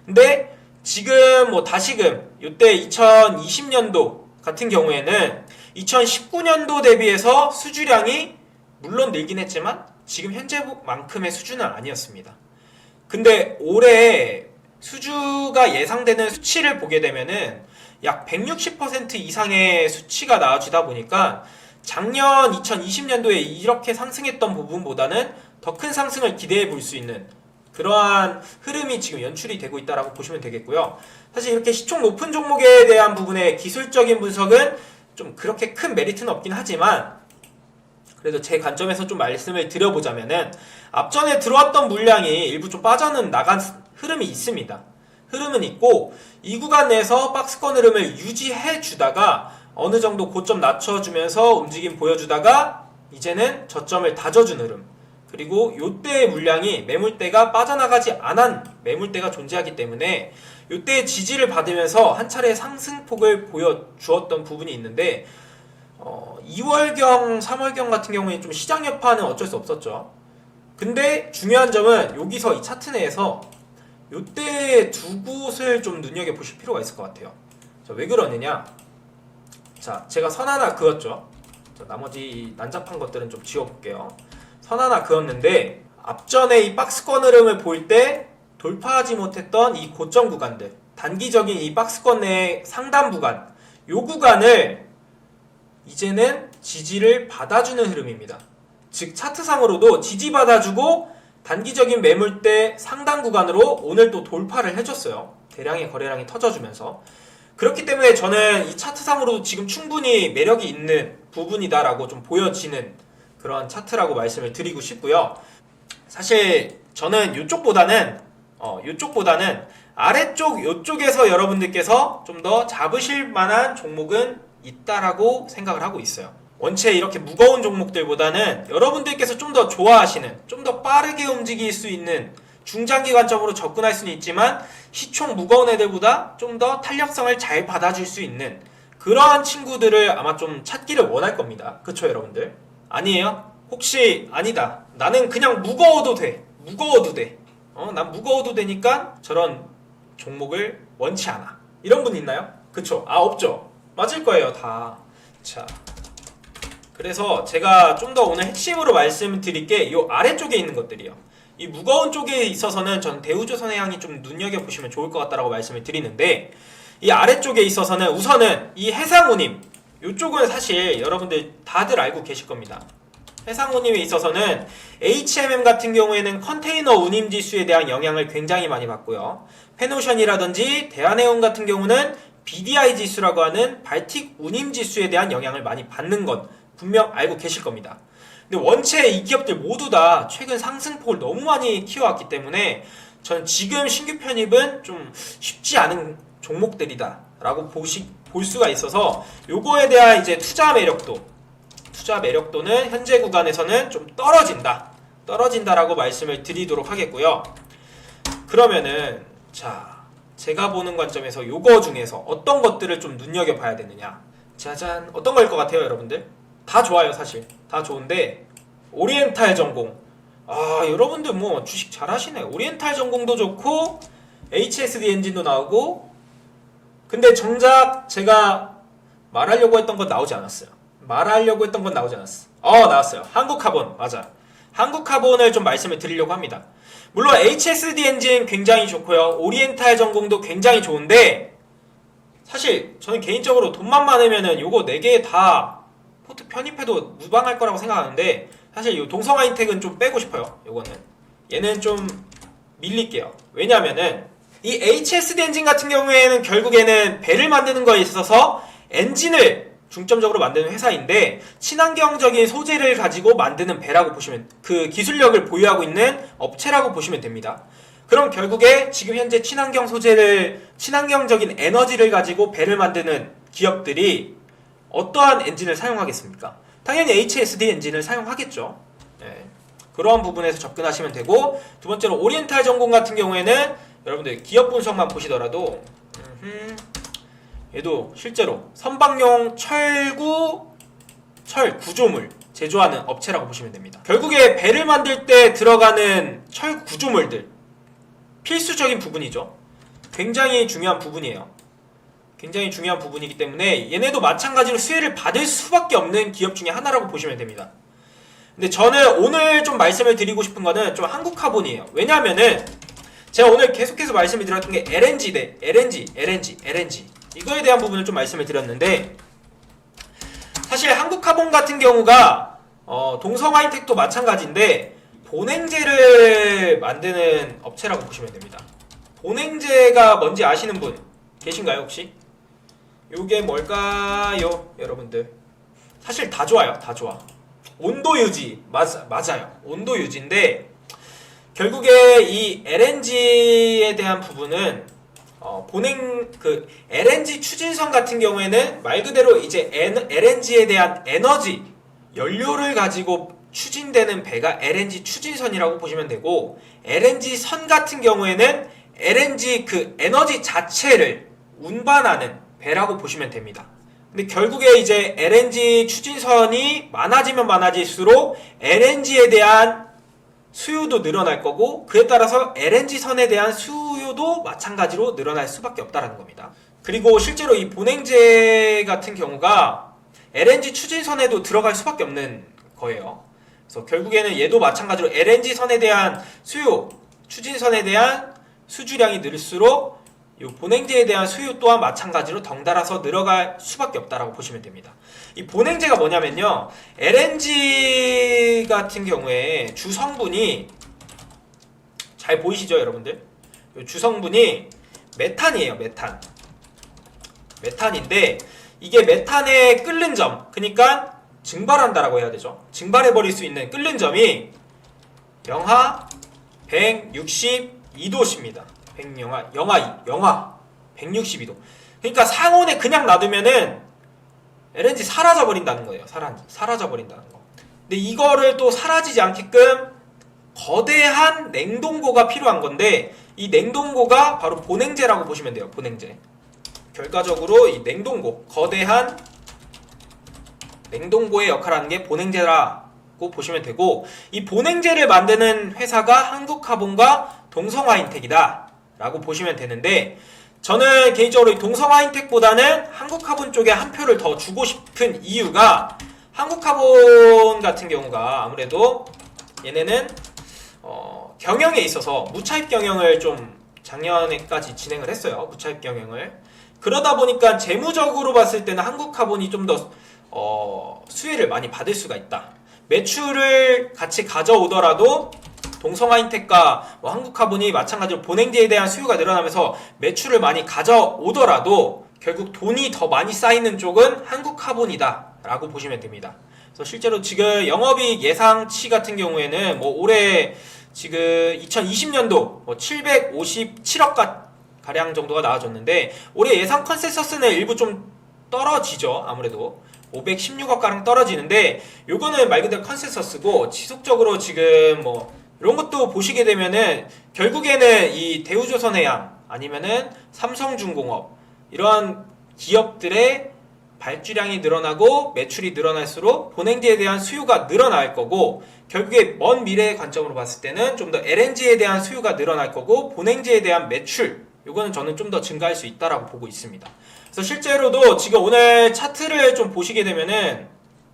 근데 지금 뭐 다시금 이때 2020년도 같은 경우에는 2019년도 대비해서 수주량이 물론 늘긴 했지만 지금 현재만큼의 수준은 아니었습니다. 근데 올해 수주가 예상되는 수치를 보게 되면은 약 160% 이상의 수치가 나와주다 보니까 작년 2020년도에 이렇게 상승했던 부분보다는 더 큰 상승을 기대해 볼 수 있는 그러한 흐름이 지금 연출이 되고 있다고 보시면 되겠고요. 사실 이렇게 시총 높은 종목에 대한 부분의 기술적인 분석은 좀 그렇게 큰 메리트는 없긴 하지만 그래도 제 관점에서 좀 말씀을 드려보자면은 앞전에 들어왔던 물량이 일부 좀 빠져나간 흐름이 있습니다. 흐름은 있고 이 구간 내에서 박스권 흐름을 유지해 주다가 어느 정도 고점 낮춰주면서 움직임 보여주다가 이제는 저점을 다져준 흐름, 그리고 요때의 물량이 매물대가 빠져나가지 않은 매물대가 존재하기 때문에 요때의 지지를 받으면서 한 차례 상승폭을 보여주었던 부분이 있는데 2월경, 3월경 같은 경우에 좀 시장 여파는 어쩔 수 없었죠. 근데 중요한 점은 여기서 이 차트 내에서 요때 두 곳을 좀 눈여겨보실 필요가 있을 것 같아요. 자, 왜 그러느냐? 자, 제가 선 하나 그었죠. 자, 나머지 난잡한 것들은 좀 지워볼게요. 선 하나 그었는데 앞전에 이 박스권 흐름을 볼 때 돌파하지 못했던 이 고점 구간들, 단기적인 이 박스권 내의 상단 구간, 요 구간을 이제는 지지를 받아주는 흐름입니다. 즉 차트상으로도 지지받아주고 단기적인 매물대 상단 구간으로 오늘 또 돌파를 해줬어요. 대량의 거래량이 터져주면서. 그렇기 때문에 저는 이 차트상으로도 지금 충분히 매력이 있는 부분이다라고 좀 보여지는 그런 차트라고 말씀을 드리고 싶고요. 사실 저는 요쪽보다는 아래쪽 요쪽에서 여러분들께서 좀 더 잡으실 만한 종목은 있다라고 생각을 하고 있어요. 원체 이렇게 무거운 종목들보다는 여러분들께서 좀 더 좋아하시는, 좀 더 빠르게 움직일 수 있는 중장기 관점으로 접근할 수는 있지만 시총 무거운 애들보다 좀 더 탄력성을 잘 받아줄 수 있는 그러한 친구들을 아마 좀 찾기를 원할 겁니다. 그쵸 여러분들? 아니에요? 혹시 아니다. 나는 그냥 무거워도 돼. 무거워도 돼. 난 무거워도 되니까 저런 종목을 원치 않아. 이런 분 있나요? 그쵸? 없죠? 맞을 거예요 다. 자, 그래서 제가 좀 더 오늘 핵심으로 말씀드릴 게 이 아래쪽에 있는 것들이요. 이 무거운 쪽에 있어서는 전 대우조선해양이 좀 눈여겨보시면 좋을 것 같다라고 말씀을 드리는데 이 아래쪽에 있어서는 우선은 이 해상운임, 이쪽은 사실 여러분들 다들 알고 계실 겁니다. 해상운임에 있어서는 HMM 같은 경우에는 컨테이너 운임 지수에 대한 영향을 굉장히 많이 받고요. 페노션이라든지 대한해운 같은 경우는 BDI 지수라고 하는 발틱 운임 지수에 대한 영향을 많이 받는 건 분명 알고 계실 겁니다. 근데 원체 이 기업들 모두 다 최근 상승폭을 너무 많이 키워왔기 때문에 저는 지금 신규 편입은 좀 쉽지 않은 종목들이다 라고 볼 수가 있어서 요거에 대한 이제 투자 매력도는 현재 구간에서는 좀 떨어진다라고 말씀을 드리도록 하겠고요. 그러면은 자, 제가 보는 관점에서 요거 중에서 어떤 것들을 좀 눈여겨봐야 되느냐. 짜잔, 어떤 거일 것 같아요 여러분들? 다 좋아요 사실. 다 좋은데 오리엔탈 전공, 여러분들 뭐 주식 잘하시네. 오리엔탈 전공도 좋고 HSD 엔진도 나오고, 근데 정작 제가 말하려고 했던 건 나오지 않았어요. 나왔어요. 한국카본. 맞아. 한국카본을 좀 말씀을 드리려고 합니다. 물론 HSD 엔진 굉장히 좋고요. 오리엔탈 전공도 굉장히 좋은데 사실 저는 개인적으로 돈만 많으면은 요거 4개 다 포트 편입해도 무방할 거라고 생각하는데 사실 요 동성하이텍은 좀 빼고 싶어요. 요거는 얘는 좀 밀릴게요. 왜냐면은 이 HSD 엔진 같은 경우에는 결국에는 배를 만드는 거에 있어서 엔진을 중점적으로 만드는 회사인데 친환경적인 소재를 가지고 만드는 배라고 보시면, 그 기술력을 보유하고 있는 업체라고 보시면 됩니다. 그럼 결국에 지금 현재 친환경적인 에너지를 가지고 배를 만드는 기업들이 어떠한 엔진을 사용하겠습니까? 당연히 HSD 엔진을 사용하겠죠. 네. 그러한 부분에서 접근하시면 되고, 두 번째로 오리엔탈 전공 같은 경우에는 여러분들 기업 분석만 보시더라도 얘도 실제로 선박용 철 구조물 제조하는 업체라고 보시면 됩니다. 결국에 배를 만들 때 들어가는 철 구조물들 필수적인 부분이죠. 굉장히 중요한 부분이에요. 굉장히 중요한 부분이기 때문에 얘네도 마찬가지로 수혜를 받을 수밖에 없는 기업 중에 하나라고 보시면 됩니다. 근데 저는 오늘 좀 말씀을 드리고 싶은 거는 좀 한국카본이에요. 왜냐하면은 제가 오늘 계속해서 말씀을 드렸던 게 LNG 대 LNG 이거에 대한 부분을 좀 말씀을 드렸는데, 사실 한국카본 같은 경우가 동성하이텍도 마찬가지인데 본행제를 만드는 업체라고 보시면 됩니다. 본행제가 뭔지 아시는 분 계신가요 혹시? 요게 뭘까요 여러분들? 사실 다 좋아요. 다 좋아. 온도 유지 맞아요. 온도 유지인데 결국에 이 LNG에 대한 부분은 LNG 추진선 같은 경우에는 말 그대로 이제 LNG에 대한 에너지 연료를 가지고 추진되는 배가 LNG 추진선이라고 보시면 되고, LNG 선 같은 경우에는 LNG 그 에너지 자체를 운반하는 배라고 보시면 됩니다. 근데 결국에 이제 LNG 추진선이 많아지면 많아질수록 LNG에 대한 수요도 늘어날 거고, 그에 따라서 LNG 선에 대한 수요도 마찬가지로 늘어날 수밖에 없다는 겁니다. 그리고 실제로 이 본행제 같은 경우가 LNG 추진선에도 들어갈 수밖에 없는 거예요. 그래서 결국에는 얘도 마찬가지로 LNG 선에 대한 수요, 추진선에 대한 수주량이 늘수록 이 본행제에 대한 수요 또한 마찬가지로 덩달아서 늘어갈 수밖에 없다라고 보시면 됩니다. 이 본행제가 뭐냐면요, LNG 같은 경우에 주성분이 잘 보이시죠 여러분들? 이 주성분이 메탄이에요. 메탄인데 이게 메탄의 끓는 점, 그러니까 증발한다라고 해야 되죠. 증발해버릴 수 있는 끓는 점이 영하 162도십니다. 영하 162도. 그러니까 상온에 그냥 놔두면은 LNG 사라져버린다는 거예요. 사라져버린다는 거. 근데 이거를 또 사라지지 않게끔 거대한 냉동고가 필요한 건데, 이 냉동고가 바로 본행제라고 보시면 돼요. 본행제. 결과적으로 이 거대한 냉동고의 역할을 하는 게 본행제라고 보시면 되고, 이 본행제를 만드는 회사가 한국카본과 동성화인텍이다 라고 보시면 되는데, 저는 개인적으로 이 동성화인텍보다는 한국카본 쪽에 한 표를 더 주고 싶은 이유가, 한국카본 같은 경우가 아무래도 얘네는 경영에 있어서 무차입 경영을 좀 작년에까지 진행을 했어요. 무차입 경영을. 그러다 보니까 재무적으로 봤을 때는 한국카본이 좀 더 수혜를 많이 받을 수가 있다. 매출을 같이 가져오더라도 동성하인텍과 한국카본이 마찬가지로 본행제에 대한 수요가 늘어나면서 매출을 많이 가져오더라도 결국 돈이 더 많이 쌓이는 쪽은 한국카본이다 라고 보시면 됩니다. 그래서 실제로 지금 영업이익 예상치 같은 경우에는 올해 지금 2020년도 757억 가량 정도가 나와줬는데, 올해 예상 컨센서스는 일부 좀 떨어지죠. 아무래도 516억 가량 떨어지는데, 요거는 말 그대로 컨센서스고, 지속적으로 지금 이런 것도 보시게 되면은 결국에는 이 대우조선해양 아니면은 삼성중공업 이런 기업들의 발주량이 늘어나고 매출이 늘어날수록 본행제에 대한 수요가 늘어날 거고, 결국에 먼 미래의 관점으로 봤을 때는 좀 더 LNG에 대한 수요가 늘어날 거고, 본행제에 대한 매출 요거는 저는 좀 더 증가할 수 있다라고 보고 있습니다. 그래서 실제로도 지금 오늘 차트를 좀 보시게 되면은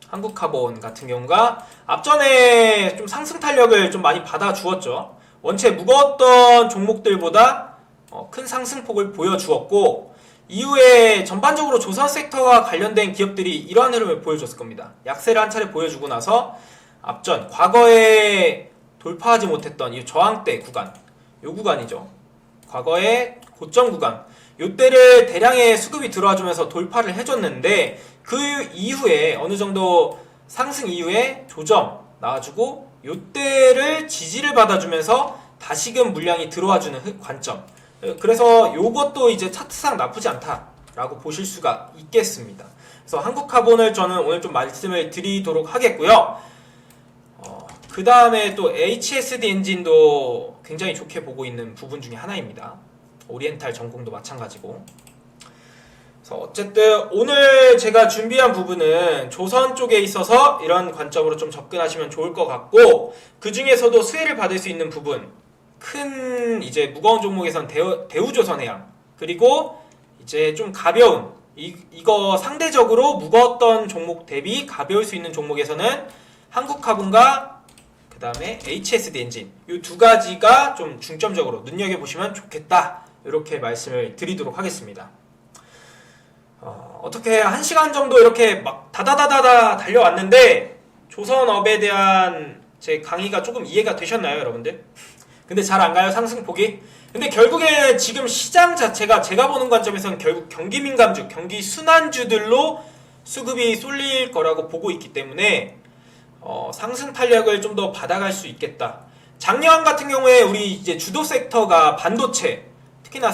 한국카본 같은 경우가 앞전에 좀 상승 탄력을 좀 많이 받아주었죠. 원체 무거웠던 종목들보다 큰 상승폭을 보여주었고, 이후에 전반적으로 조선 섹터와 관련된 기업들이 이러한 흐름을 보여줬을 겁니다. 약세를 한 차례 보여주고 나서 과거에 돌파하지 못했던 이 저항대 구간, 요 구간이죠. 과거의 고점 구간, 요때를 대량의 수급이 들어와주면서 돌파를 해줬는데, 그 이후에 어느 정도 상승 이후에 조정 나와주고 요때를 지지를 받아주면서 다시금 물량이 들어와주는 관점. 그래서 요것도 이제 차트상 나쁘지 않다라고 보실 수가 있겠습니다. 그래서 한국카본을 저는 오늘 좀 말씀을 드리도록 하겠고요. 그 다음에 또 HSD 엔진도 굉장히 좋게 보고 있는 부분 중에 하나입니다. 오리엔탈 전공도 마찬가지고. 그래서 어쨌든 오늘 제가 준비한 부분은 조선 쪽에 있어서 이런 관점으로 좀 접근하시면 좋을 것 같고, 그 중에서도 수혜를 받을 수 있는 부분, 큰 이제 무거운 종목에선 대우조선해양, 그리고 이제 좀 가벼운 이거 상대적으로 무거웠던 종목 대비 가벼울 수 있는 종목에서는 한국화분과 그 다음에 HSD 엔진 이 두 가지가 좀 중점적으로 눈여겨보시면 좋겠다 이렇게 말씀을 드리도록 하겠습니다. 어떻게 1시간 정도 이렇게 막 다다다다다 달려왔는데 조선업에 대한 제 강의가 조금 이해가 되셨나요, 여러분들? 근데 잘 안 가요, 상승폭이? 근데 결국에 지금 시장 자체가 제가 보는 관점에서는 결국 경기 민감주, 경기 순환주들로 수급이 쏠릴 거라고 보고 있기 때문에 상승 탄력을 좀 더 받아갈 수 있겠다. 작년 같은 경우에 우리 이제 주도 섹터가 반도체, 특히나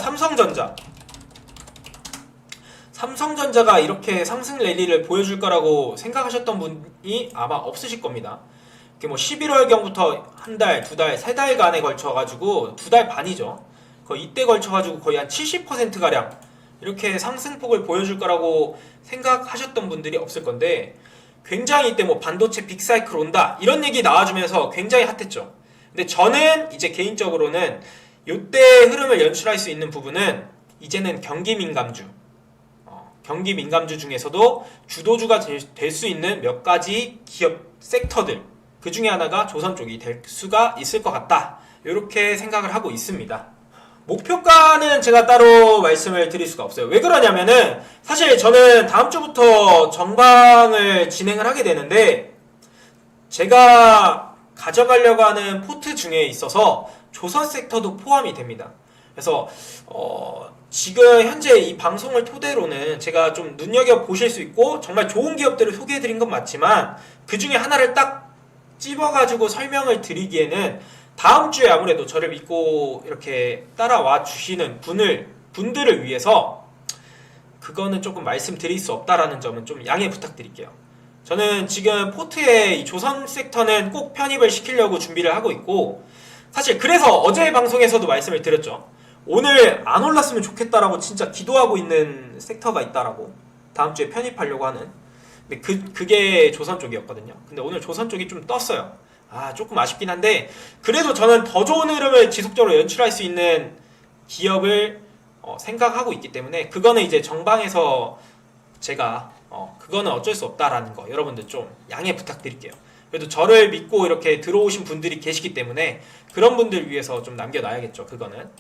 삼성전자가 이렇게 상승 랠리를 보여줄 거라고 생각하셨던 분이 아마 없으실 겁니다. 뭐 11월경부터 한 달, 두 달, 세 달간에 걸쳐가지고 두 달 반이죠. 거의 이때 걸쳐가지고 거의 한 70%가량 이렇게 상승폭을 보여줄 거라고 생각하셨던 분들이 없을 건데 굉장히 이때 뭐 반도체 빅사이클 온다 이런 얘기 나와주면서 굉장히 핫했죠. 근데 저는 이제 개인적으로는 이때 흐름을 연출할 수 있는 부분은 이제는 경기 민감주 경기 민감주 중에서도 주도주가 될 수 있는 몇 가지 기업 섹터들 그 중에 하나가 조선 쪽이 될 수가 있을 것 같다 이렇게 생각을 하고 있습니다. 목표가는 제가 따로 말씀을 드릴 수가 없어요. 왜 그러냐면은 사실 저는 다음 주부터 정방을 진행을 하게 되는데 제가 가져가려고 하는 포트 중에 있어서 조선 섹터도 포함이 됩니다. 그래서 지금 현재 이 방송을 토대로는 제가 좀 눈여겨보실 수 있고 정말 좋은 기업들을 소개해드린 건 맞지만 그 중에 하나를 딱 찝어가지고 설명을 드리기에는 다음 주에 아무래도 저를 믿고 이렇게 따라와 주시는 분들을 위해서 그거는 조금 말씀드릴 수 없다라는 점은 좀 양해 부탁드릴게요. 저는 지금 포트에 이 조선 섹터는 꼭 편입을 시키려고 준비를 하고 있고 사실 그래서 어제 방송에서도 말씀을 드렸죠. 오늘 안 올랐으면 좋겠다라고 진짜 기도하고 있는 섹터가 있다라고 다음 주에 편입하려고 하는 근데 그게 조선 쪽이었거든요. 근데 오늘 조선 쪽이 좀 떴어요. 조금 아쉽긴 한데 그래도 저는 더 좋은 흐름을 지속적으로 연출할 수 있는 기업을 생각하고 있기 때문에 그거는 이제 정방에서 제가 그거는 어쩔 수 없다라는 거 여러분들 좀 양해 부탁드릴게요. 그래도 저를 믿고 이렇게 들어오신 분들이 계시기 때문에 그런 분들 위해서 좀 남겨놔야겠죠. 그거는